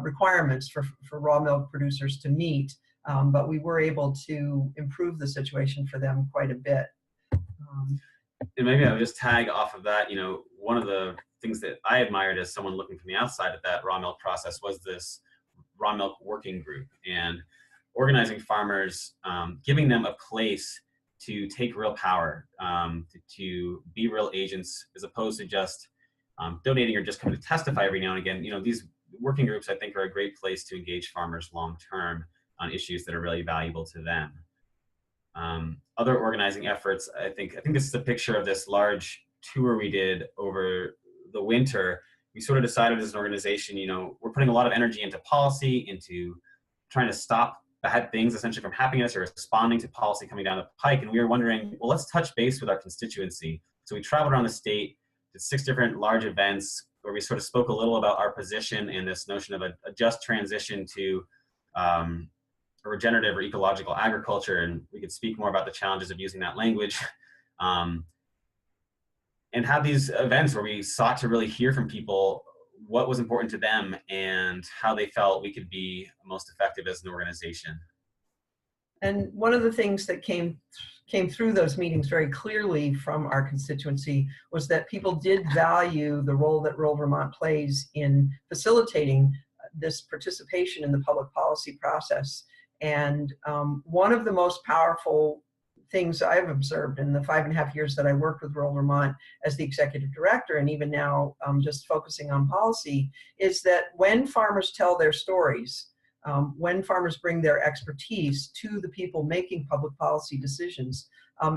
requirements for raw milk producers to meet, but we were able to improve the situation for them quite a bit. And maybe I would just tag off of that, one of the things that I admired as someone looking from the outside at that raw milk process was this raw milk working group and organizing farmers, giving them a place to take real power, to be real agents, as opposed to just donating or just coming to testify every now and again. These working groups, I think, are a great place to engage farmers long-term on issues that are really valuable to them. Other organizing efforts, I think this is a picture of this large tour we did over the winter. We sort of decided as an organization, we're putting a lot of energy into policy, into trying to stop bad things essentially from happening to us or responding to policy coming down the pike. And we were wondering, well, let's touch base with our constituency. So we traveled around the state It's 6 different large events where we sort of spoke a little about our position in this notion of a just transition to a regenerative or ecological agriculture, and we could speak more about the challenges of using that language. And have these events where we sought to really hear from people what was important to them and how they felt we could be most effective as an organization. And one of the things that came through those meetings very clearly from our constituency was that people did value the role that rural Vermont plays in facilitating this participation in the public policy process. And one of the most powerful things I've observed in the 5.5 years that I worked with rural Vermont as the executive director, and even now just focusing on policy, is that when farmers tell their stories, when farmers bring their expertise to the people making public policy decisions,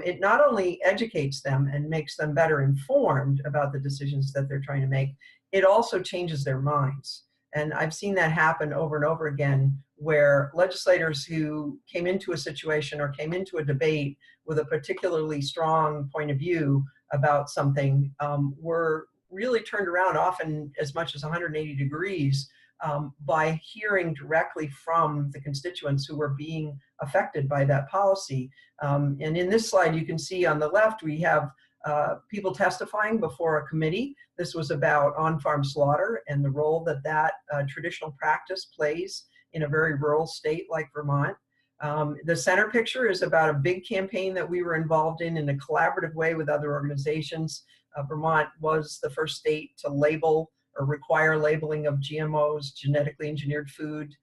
it not only educates them and makes them better informed about the decisions that they're trying to make, it also changes their minds. And I've seen that happen over and over again, where legislators who came into a situation or came into a debate with a particularly strong point of view about something were really turned around, often as much as 180 degrees, by hearing directly from the constituents who were being affected by that policy. And in this slide, you can see on the left, we have people testifying before a committee. This was about on-farm slaughter and the role that that traditional practice plays in a very rural state like Vermont. The center picture is about a big campaign that we were involved in a collaborative way with other organizations. Vermont was the first state to label or require labeling of GMOs, genetically engineered food,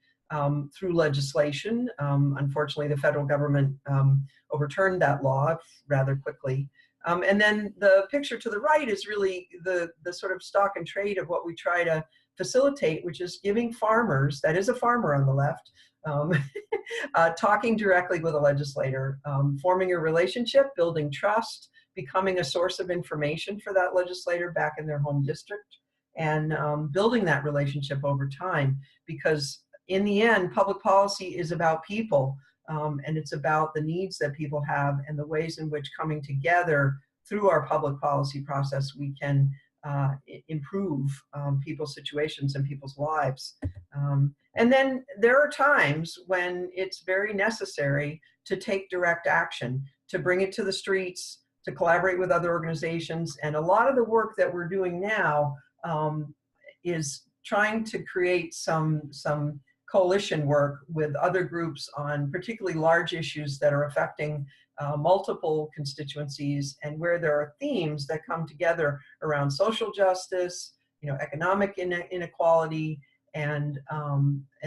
through legislation. Unfortunately, the federal government overturned that law rather quickly. And then the picture to the right is really the sort of stock and trade of what we try to facilitate, which is giving farmers, that is a farmer on the left, talking directly with a legislator, forming a relationship, building trust, becoming a source of information for that legislator back in their home district, and building that relationship over time. Because in the end, public policy is about people, and it's about the needs that people have and the ways in which coming together through our public policy process, we can improve people's situations and people's lives. And then there are times when it's very necessary to take direct action, to bring it to the streets, to collaborate with other organizations. And a lot of the work that we're doing now is trying to create some coalition work with other groups on particularly large issues that are affecting multiple constituencies, and where there are themes that come together around social justice, economic inequality, and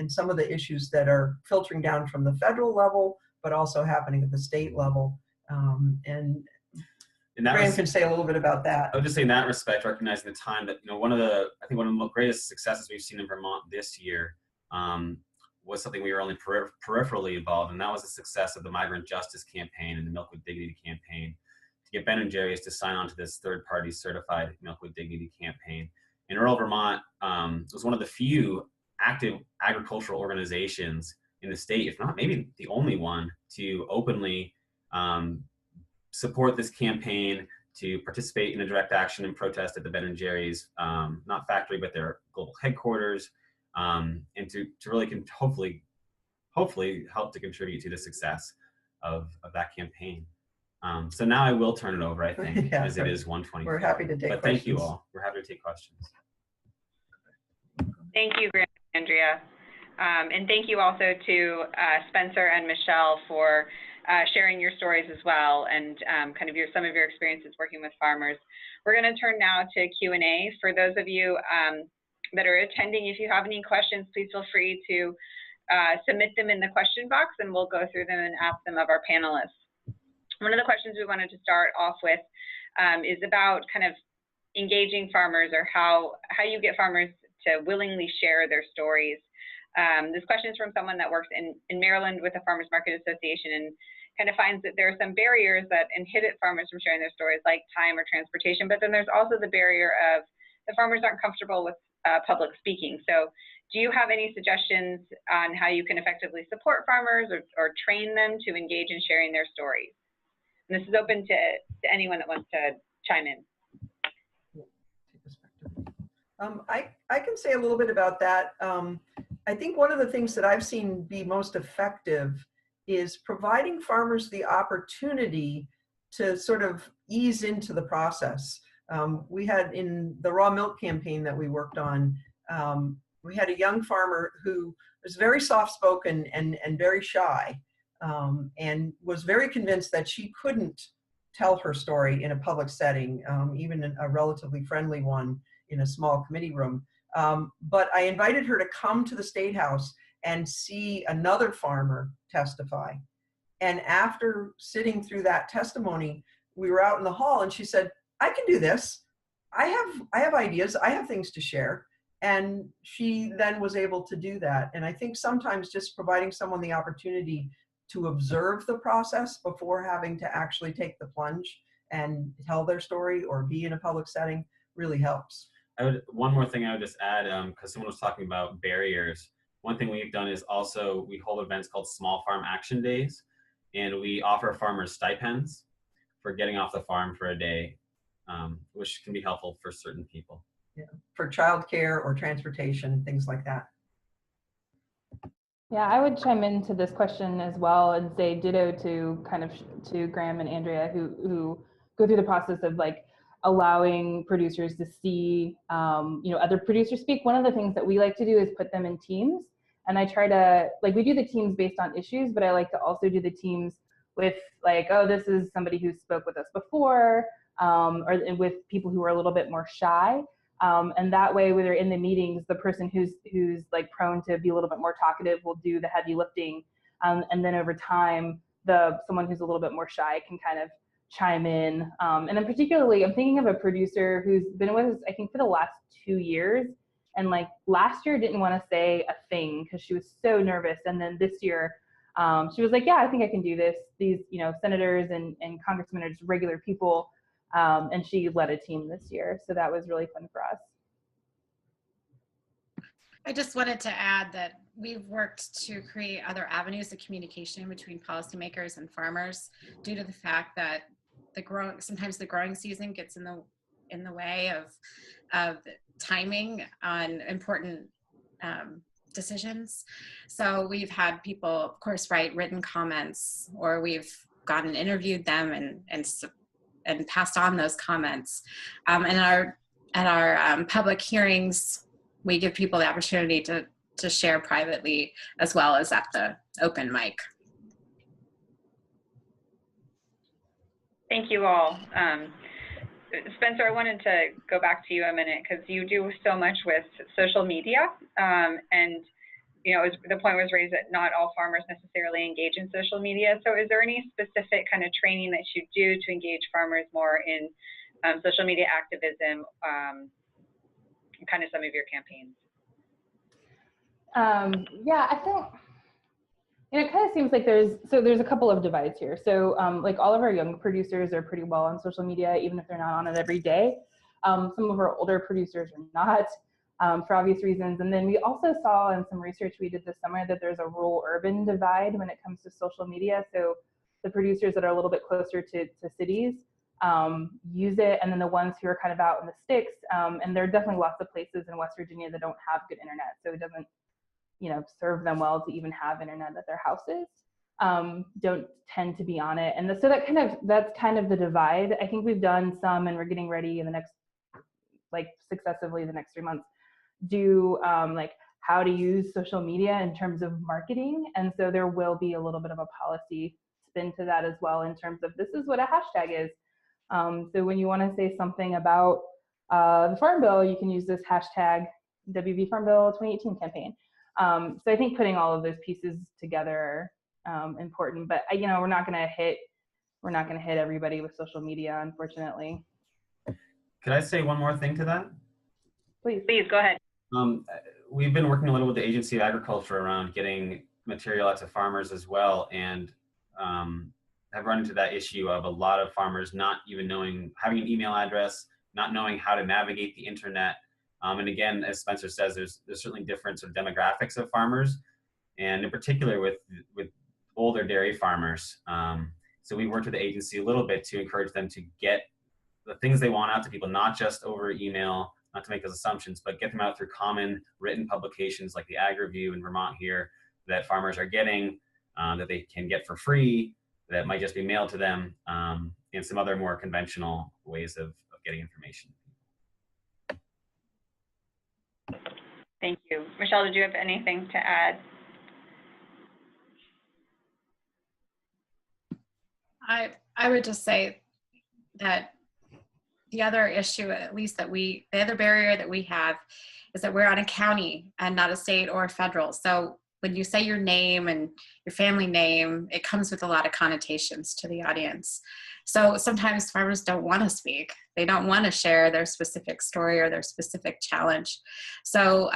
some of the issues that are filtering down from the federal level, but also happening at the state level. And Graham can say a little bit about that. I would just say in that respect, recognizing the time that, one of the greatest successes we've seen in Vermont this year was something we were only peripherally involved in, and that was the success of the Migrant Justice Campaign and the Milk with Dignity campaign to get Ben & Jerry's to sign on to this third-party certified Milk with Dignity campaign. In rural Vermont, it was one of the few active agricultural organizations in the state, if not maybe the only one, to openly support this campaign, to participate in a direct action and protest at the Ben & Jerry's, not factory, but their global headquarters, and to really hopefully help to contribute to the success of that campaigin. So now I will turn it over, I think, as it is 1:24. We're happy to take questions. But thank you all. We're happy to take questions. Thank you, Graham and Andrea. And thank you also to Spencer and Michelle for sharing your stories as well, and kind of some of your experiences working with farmers. We're going to turn now to Q&A. For those of you that are attending, if you have any questions, please feel free to submit them in the question box, and we'll go through them and ask them of our panelists. One of the questions we wanted to start off with is about kind of engaging farmers, or how you get farmers to willingly share their stories. This question is from someone that works in Maryland with the Farmers Market Association, and kind of finds that there are some barriers that inhibit farmers from sharing their stories, like time or transportation, but then there's also the barrier of the farmers aren't comfortable with public speaking. So do you have any suggestions on how you can effectively support farmers or train them to engage in sharing their stories? And this is open to anyone that wants to chime in. I can say a little bit about that. I think one of the things that I've seen be most effective is providing farmers the opportunity to sort of ease into the process. We had in the raw milk campaign that we worked on, we had a young farmer who was very soft-spoken and very shy, and was very convinced that she couldn't tell her story in a public setting, even in a relatively friendly one in a small committee room. But I invited her to come to the State House and see another farmer testify. And after sitting through that testimony, we were out in the hall and she said, I can do this. I have ideas. I have things to share. And she then was able to do that. And I think sometimes just providing someone the opportunity to observe the process before having to actually take the plunge and tell their story or be in a public setting really helps. One more thing I would just add, because someone was talking about barriers. One thing we've done is also we hold events called Small Farm Action Days, and we offer farmers stipends for getting off the farm for a day, which can be helpful for certain people. Yeah, for childcare or transportation, things like that. Yeah, I would chime into this question as well and say ditto to to Graham and Andrea who go through the process of like allowing producers to see other producers speak. One of the things that we like to do is put them in teams, and I try to we do the teams based on issues, but I like to also do the teams with oh, this is somebody who spoke with us before, or with people who are a little bit more shy. And that way, when they're in the meetings, the person who's prone to be a little bit more talkative will do the heavy lifting, and then over time, someone who's a little bit more shy can kind of chime in. And then particularly, I'm thinking of a producer who's been with us, I think, for the last 2 years, and last year didn't want to say a thing because she was so nervous, and then this year, she was like, yeah, I think I can do this. These senators and congressmen are just regular people. And she led a team this year. So that was really fun for us. I just wanted to add that we've worked to create other avenues of communication between policymakers and farmers due to the fact that sometimes the growing season gets in the way of timing on important decisions. So we've had people, of course, write written comments, or we've gone and interviewed them and passed on those comments. And at our public hearings, we give people the opportunity to share privately as well as at the open mic. Thank you all. Spencer, I wanted to go back to you a minute because you do so much with social media, and the point was raised that not all farmers necessarily engage in social media. So is there any specific kind of training that you do to engage farmers more in social media activism, kind of some of your campaigns? Yeah, I think it kind of seems like there's a couple of divides here. So all of our young producers are pretty well on social media, even if they're not on it every day. Some of our older producers are not. For obvious reasons. And then we also saw in some research we did this summer that there's a rural-urban divide when it comes to social media. So the producers that are a little bit closer to cities use it, and then the ones who are kind of out in the sticks, and there are definitely lots of places in West Virginia that don't have good internet, so it doesn't serve them well to even have internet at their houses, don't tend to be on it. And so that's kind of the divide. I think we've done some, and we're getting ready in the next successively the next 3 months, do how to use social media in terms of marketing. And so there will be a little bit of a policy spin to that as well in terms of this is what a hashtag is. So when you want to say something about the Farm Bill, you can use this hashtag WV Farm Bill 2018 campaign. So I think putting all of those pieces together are important, but we're not going to hit everybody with social media, unfortunately. Could I say one more thing to that? Please go ahead. We've been working a little with the Agency of Agriculture around getting material out to farmers as well, and have run into that issue of a lot of farmers not even having an email address, not knowing how to navigate the internet. And again, as Spencer says, there's certainly different sort of demographics of farmers, and in particular with older dairy farmers. So we worked with the agency a little bit to encourage them to get the things they want out to people, not just over email, not to make those assumptions, but get them out through common written publications like the Ag Review in Vermont here that farmers are getting, that they can get for free, that might just be mailed to them, and some other more conventional ways of getting information. Thank you. Michelle, did you have anything to add? I would just say that the other issue, at least the other barrier that we have is that we're on a county and not a state or federal. So when you say your name and your family name, it comes with a lot of connotations to the audience. So sometimes farmers don't want to speak. They don't want to share their specific story or their specific challenge. So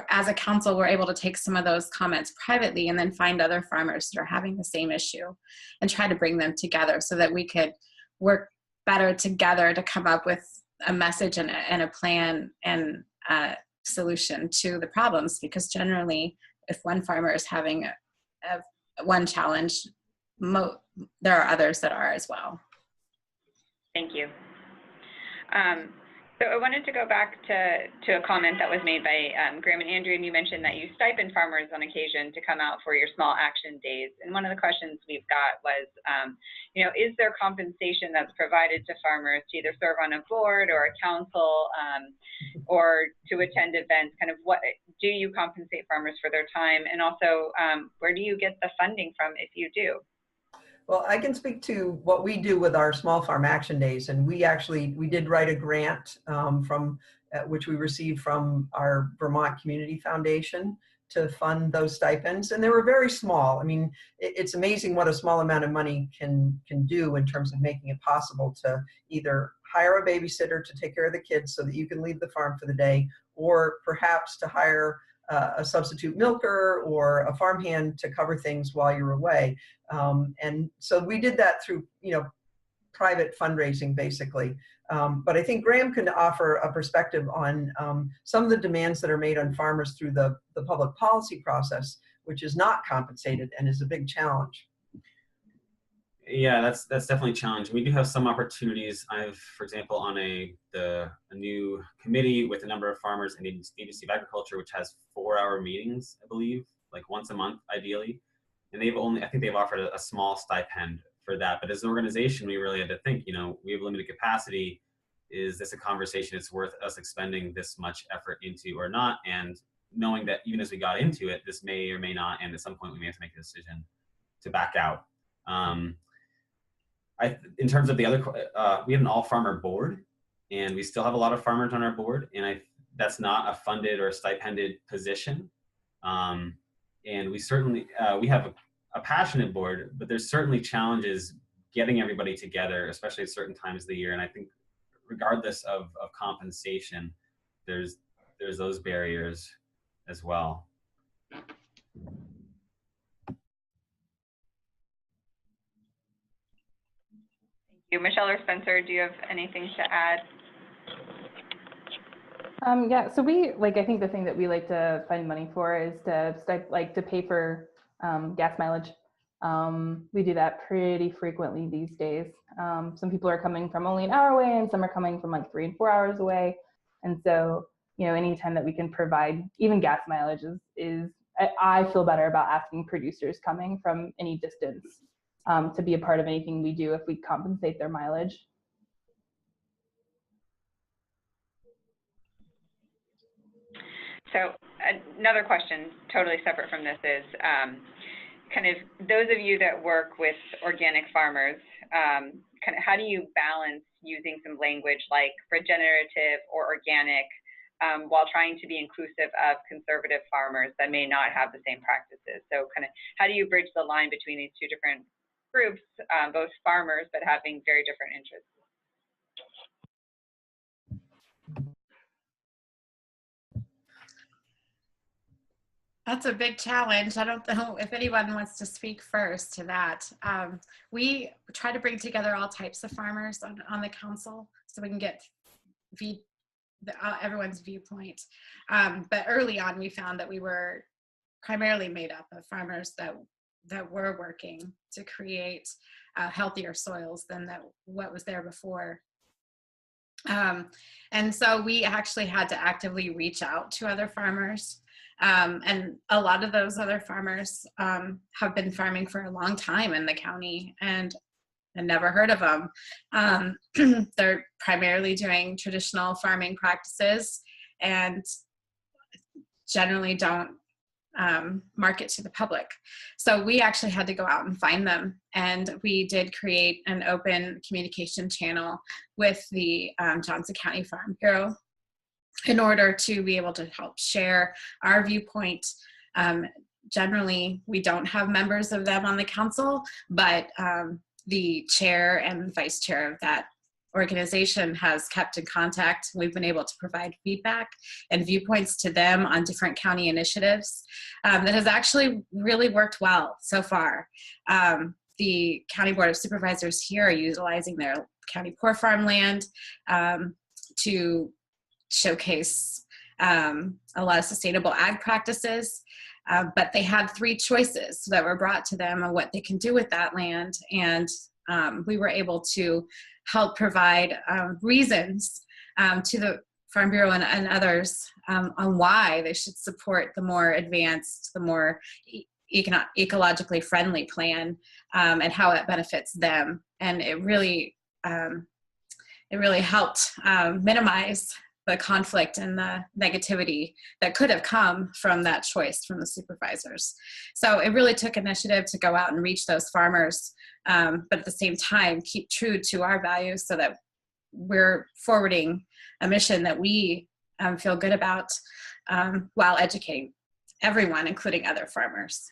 as a council, we're able to take some of those comments privately and then find other farmers that are having the same issue and try to bring them together so that we could work better together to come up with a message and a plan and a solution to the problems. Because generally, if one farmer is having one challenge, there are others that are as well. Thank you. So I wanted to go back to a comment that was made by Graham and Andrew, and you mentioned that you stipend farmers on occasion to come out for your small action days. And one of the questions we've got was, is there compensation that's provided to farmers to either serve on a board or a council or to attend events? Kind of what do you compensate farmers for their time? And also, where do you get the funding from if you do? Well, I can speak to what we do with our small farm action days, and we did write a grant which we received from our Vermont Community Foundation to fund those stipends, and they were very small. I mean, it's amazing what a small amount of money can do in terms of making it possible to either hire a babysitter to take care of the kids so that you can leave the farm for the day, or perhaps to hire a substitute milker or a farmhand to cover things while you're away. And so we did that through, private fundraising, basically. But I think Graham can offer a perspective on some of the demands that are made on farmers through the public policy process, which is not compensated and is a big challenge. Yeah, that's definitely challenging. We do have some opportunities. For example, on a new committee with a number of farmers in the Agency of Agriculture, which has 4-hour meetings, I believe, like once a month, ideally. And I think they've offered a small stipend for that. But as an organization, we really had to think, we have limited capacity. Is this a conversation it's worth us expending this much effort into or not? And knowing that even as we got into it, this may or may not, and at some point we may have to make a decision to back out. In terms of the other, we have an all-farmer board, and we still have a lot of farmers on our board, and that's not a funded or stipended position. And we certainly, we have a passionate board, but there's certainly challenges getting everybody together, especially at certain times of the year. And I think regardless of compensation, there's those barriers as well. Michelle or Spencer, do you have anything to add? Yeah, so I think the thing that we like to find money for is to pay for gas mileage. We do that pretty frequently these days. Some people are coming from only an hour away, and some are coming from like 3 and 4 hours away. And so, anytime that we can provide even gas mileage is I feel better about asking producers coming from any distance to be a part of anything we do if we compensate their mileage. So another question, totally separate from this, is kind of those of you that work with organic farmers, kind of how do you balance using some language like regenerative or organic while trying to be inclusive of conservative farmers that may not have the same practices? So kind of how do you bridge the line between these two different groups, both farmers, but having very different interests? That's a big challenge. I don't know if anyone wants to speak first to that. We try to bring together all types of farmers on the council so we can get everyone's viewpoint. But early on, we found that we were primarily made up of farmers that were working to create healthier soils than what was there before. And so we actually had to actively reach out to other farmers. And a lot of those other farmers have been farming for a long time in the county, and I never heard of them. They're primarily doing traditional farming practices and generally don't market to the public. So we actually had to go out and find them. And we did create an open communication channel with the Johnson County Farm Bureau in order to be able to help share our viewpoint. Generally, we don't have members of them on the council, but the chair and vice chair of that organization has kept in contact. We've been able to provide feedback and viewpoints to them on different county initiatives that has actually really worked well so far. The County Board of Supervisors here are utilizing their county poor farm land to showcase a lot of sustainable ag practices. But they had 3 choices that were brought to them on what they can do with that land. And we were able to help provide reasons to the Farm Bureau and others on why they should support the more advanced, the more ecologically friendly plan and how it benefits them. And it really helped minimize the conflict and the negativity that could have come from that choice from the supervisors. So it really took initiative to go out and reach those farmers, but at the same time, keep true to our values so that we're forwarding a mission that we feel good about while educating everyone, including other farmers.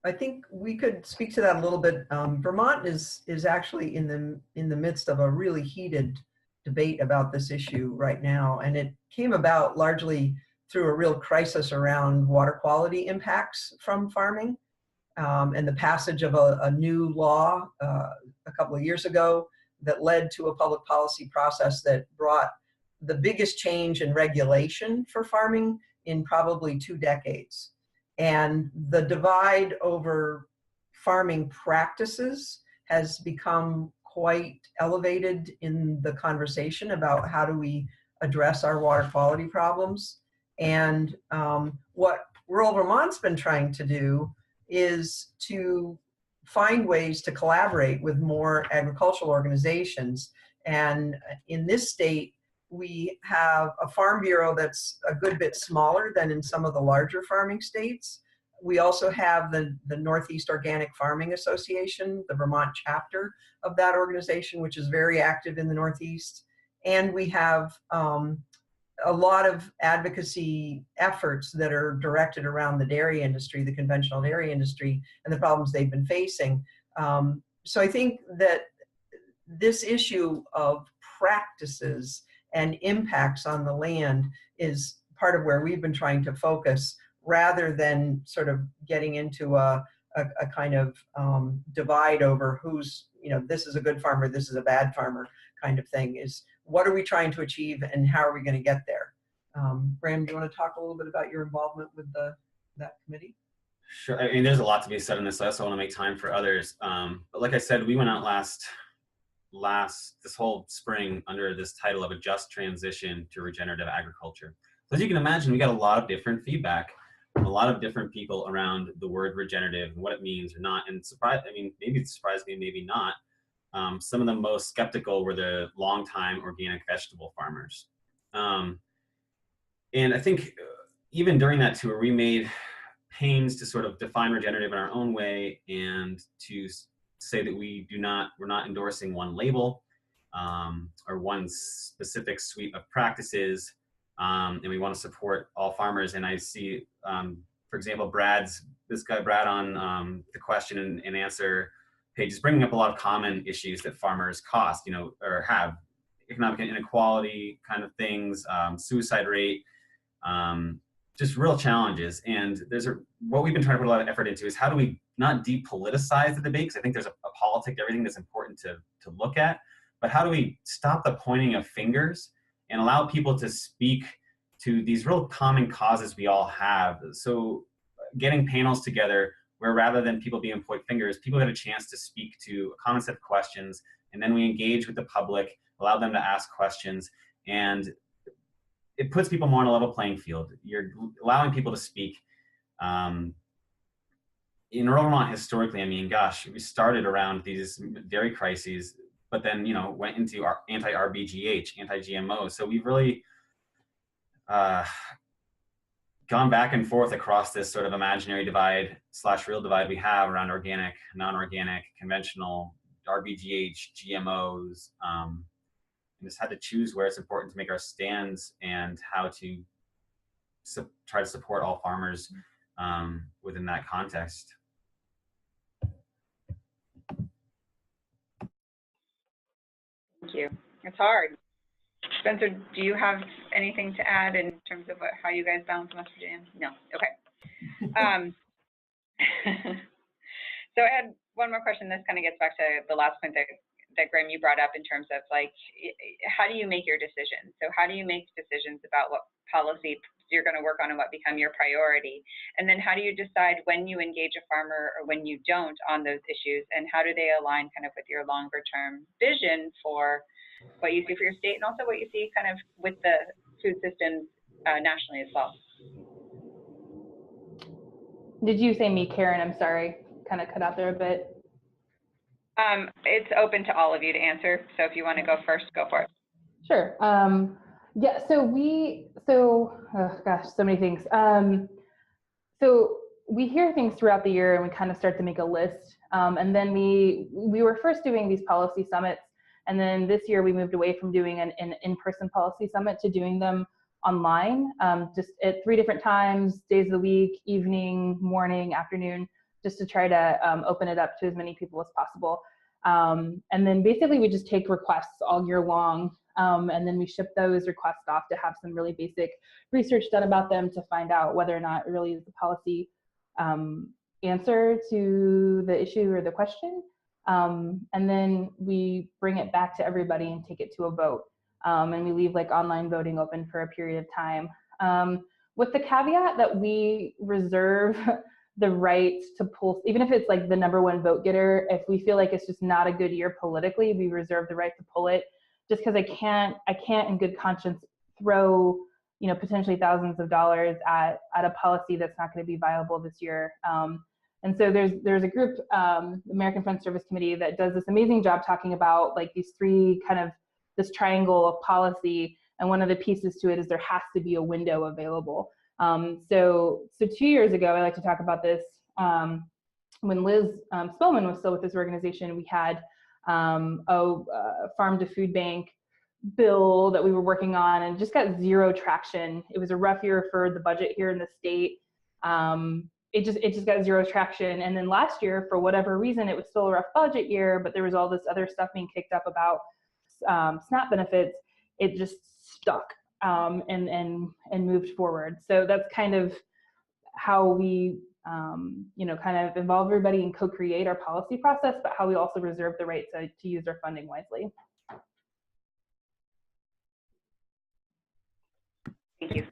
I think we could speak to that a little bit. Vermont is actually in the midst of a really heated debate about this issue right now, and it came about largely through a real crisis around water quality impacts from farming, and the passage of a new law a couple of years ago that led to a public policy process that brought the biggest change in regulation for farming in probably 2 decades. And the divide over farming practices has become quite elevated in the conversation about how do we address our water quality problems. And what rural Vermont's been trying to do is to find ways to collaborate with more agricultural organizations. And in this state, we have a farm bureau that's a good bit smaller than in some of the larger farming states. We also have the Northeast Organic Farming Association, the Vermont chapter of that organization, which is very active in the Northeast. And we have a lot of advocacy efforts that are directed around the dairy industry, the conventional dairy industry, and the problems they've been facing. So I think that this issue of practices and impacts on the land is part of where we've been trying to focus, rather than sort of getting into a kind of divide over who's, this is a good farmer, this is a bad farmer kind of thing. Is what are we trying to achieve and how are we going to get there? Graham, do you want to talk a little bit about your involvement with that committee? Sure. I mean, there's a lot to be said in this, so I also want to make time for others. But like I said, we went out this whole spring under this title of A Just Transition to Regenerative Agriculture. So as you can imagine, we got a lot of different feedback from a lot of different people around the word regenerative and what it means or not. And maybe it surprised me, maybe not. Some of the most skeptical were the longtime organic vegetable farmers. And I think even during that tour, we made pains to sort of define regenerative in our own way and to say that we're not endorsing one label or one specific suite of practices, and we want to support all farmers. And I see, for example, this guy Brad on the question and answer page is bringing up a lot of common issues that farmers cost, or have: economic inequality kind of things, suicide rate, just real challenges. And what we've been trying to put a lot of effort into is how do we not depoliticize the debate, because I think there's a politic to everything that's important to look at, but how do we stop the pointing of fingers and allow people to speak to these real common causes we all have? So getting panels together where rather than people being point fingers, people get a chance to speak to a common set of questions, and then we engage with the public, allow them to ask questions, and it puts people more on a level playing field. You're allowing people to speak. In rural Vermont, historically, I mean, gosh, we started around these dairy crises, but then, you know, went into our anti-RBGH, anti-GMO. So we've really gone back and forth across this sort of imaginary divide / real divide we have around organic, non-organic, conventional, RBGH, GMOs, and just had to choose where it's important to make our stands and how to try to support all farmers within that context. Thank you. It's hard. Spencer, do you have anything to add in terms of how you guys balance in West Virginia? No. Okay. So I had one more question. This kind of gets back to the last point that Graham, you brought up in terms of like, how do you make your decisions? So how do you make decisions about what policy you're going to work on and what become your priority? And then how do you decide when you engage a farmer or when you don't on those issues? And how do they align kind of with your longer term vision for what you see for your state and also what you see kind of with the food systems nationally as well? Did you say me, Karen? I'm sorry, kind of cut out there a bit. It's open to all of you to answer. So if you want to go first, go for it. Sure. Yeah, gosh, so many things. So we hear things throughout the year and we kind of start to make a list. And then we were first doing these policy summits. And then this year we moved away from doing an in-person policy summit to doing them online, just at 3 different times, days of the week, evening, morning, afternoon, just to try to open it up to as many people as possible. And then basically we just take requests all year long. And then we ship those requests off to have some really basic research done about them to find out whether or not it really is the policy answer to the issue or the question. And then we bring it back to everybody and take it to a vote. And we leave like online voting open for a period of time. With the caveat that we reserve the right to pull, even if it's like the #1 vote getter, if we feel like it's just not a good year politically, we reserve the right to pull it, just because I can't in good conscience throw, you know, potentially thousands of dollars at a policy that's not going to be viable this year. And so there's a group, American Friends Service Committee, that does this amazing job talking about like these 3 kind of this triangle of policy. And one of the pieces to it is there has to be a window available. So 2 years ago, I like to talk about this, when Liz Spellman was still with this organization, we had a farm to food bank bill that we were working on and just got 0 traction. It was a rough year for the budget here in the state. It just got 0 traction. And then last year, for whatever reason, it was still a rough budget year, but there was all this other stuff being kicked up about SNAP benefits. It just stuck and moved forward. So that's kind of how we, you know, kind of involve everybody and co-create our policy process, but how we also reserve the right to use our funding wisely. Thank you.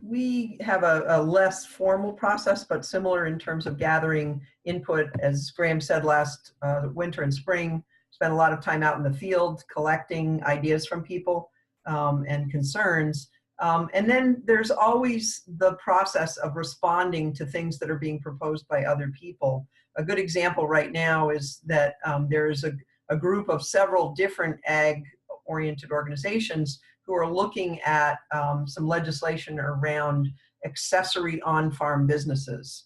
We have a less formal process, but similar in terms of gathering input. As Graham said, last winter and spring, spent a lot of time out in the field collecting ideas from people and concerns. And then there's always the process of responding to things that are being proposed by other people. A good example right now is that there's a group of several different ag-oriented organizations who are looking at some legislation around accessory on-farm businesses.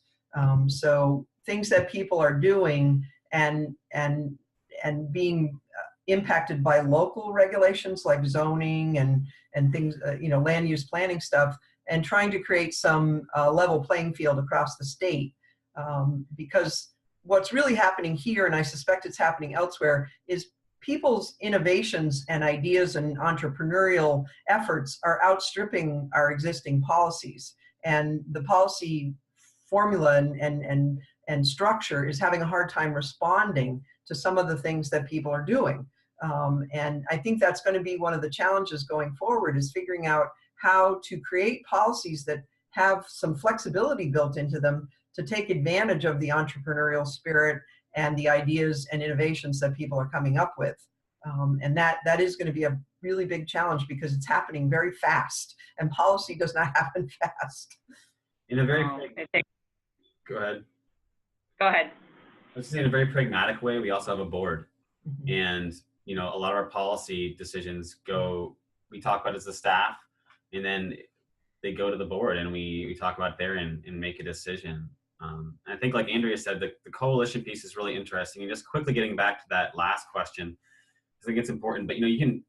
So things that people are doing and being impacted by local regulations like zoning and things, you know, land use planning stuff, and trying to create some level playing field across the state. Because what's really happening here, and I suspect it's happening elsewhere, is people's innovations and ideas and entrepreneurial efforts are outstripping our existing policies. And the policy formula and structure is having a hard time responding to some of the things that people are doing. And I think that's going to be one of the challenges going forward, is figuring out how to create policies that have some flexibility built into them to take advantage of the entrepreneurial spirit and the ideas and innovations that people are coming up with. And that is going to be a really big challenge because it's happening very fast, and policy does not happen fast. In a very go ahead. Go ahead. Let's say in a very pragmatic way, we also have a board, and you know, a lot of our policy decisions we talk about as a staff, and then they go to the board, and we talk about there and make a decision. I think, like Andrea said, the coalition piece is really interesting. And just quickly getting back to that last question, I think it's important. But you know,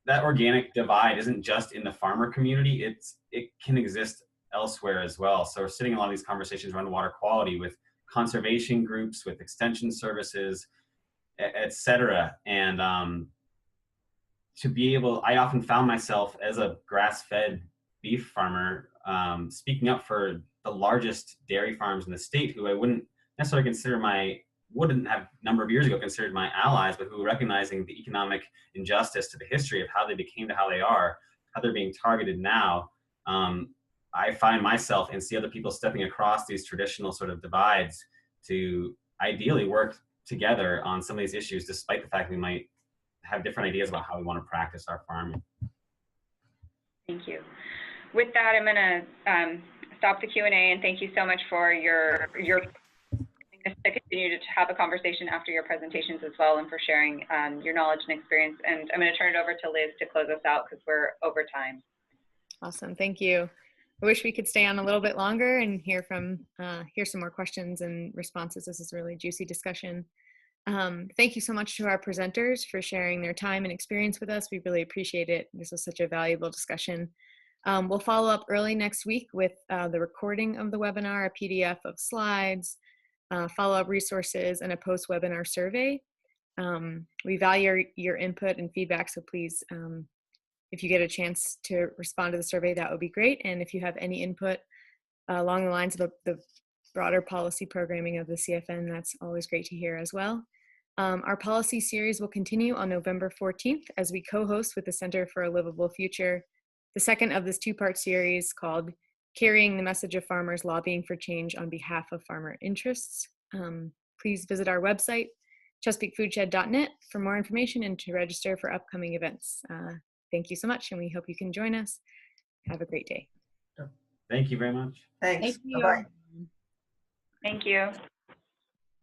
that organic divide isn't just in the farmer community. It can exist elsewhere as well. So we're sitting in a lot of these conversations around water quality with conservation groups, with extension services, et cetera. And I often found myself as a grass-fed beef farmer speaking up for the largest dairy farms in the state, who I wouldn't necessarily wouldn't have a number of years ago considered my allies, but who, recognizing the economic injustice to the history of how they became to how they are, how they're being targeted now, I find myself and see other people stepping across these traditional sort of divides to ideally work together on some of these issues, despite the fact we might have different ideas about how we want to practice our farming. Thank you. With that, I'm going to stop the Q&A, and thank you so much for your to continue to have a conversation after your presentations as well, and for sharing your knowledge and experience. And I'm going to turn it over to Liz to close us out because we're over time. Awesome, thank you. I wish we could stay on a little bit longer and hear some more questions and responses. This is a really juicy discussion. Thank you so much to our presenters for sharing their time and experience with us. We really appreciate it. This was such a valuable discussion. We'll follow up early next week with the recording of the webinar, a PDF of slides, follow-up resources, and a post-webinar survey. We value your input and feedback, so please, if you get a chance to respond to the survey, that would be great. And if you have any input along the lines of the broader policy programming of the CFN, that's always great to hear as well. Our policy series will continue on November 14th as we co-host with the Center for a Livable Future the second of this two-part series called Carrying the Message of Farmers Lobbying for Change on Behalf of Farmer Interests. Please visit our website, chesapeakefoodshed.net, for more information and to register for upcoming events. Thank you so much, and we hope you can join us. Have a great day. Thank you very much. Thanks. Thank you. Bye-bye. Thank you.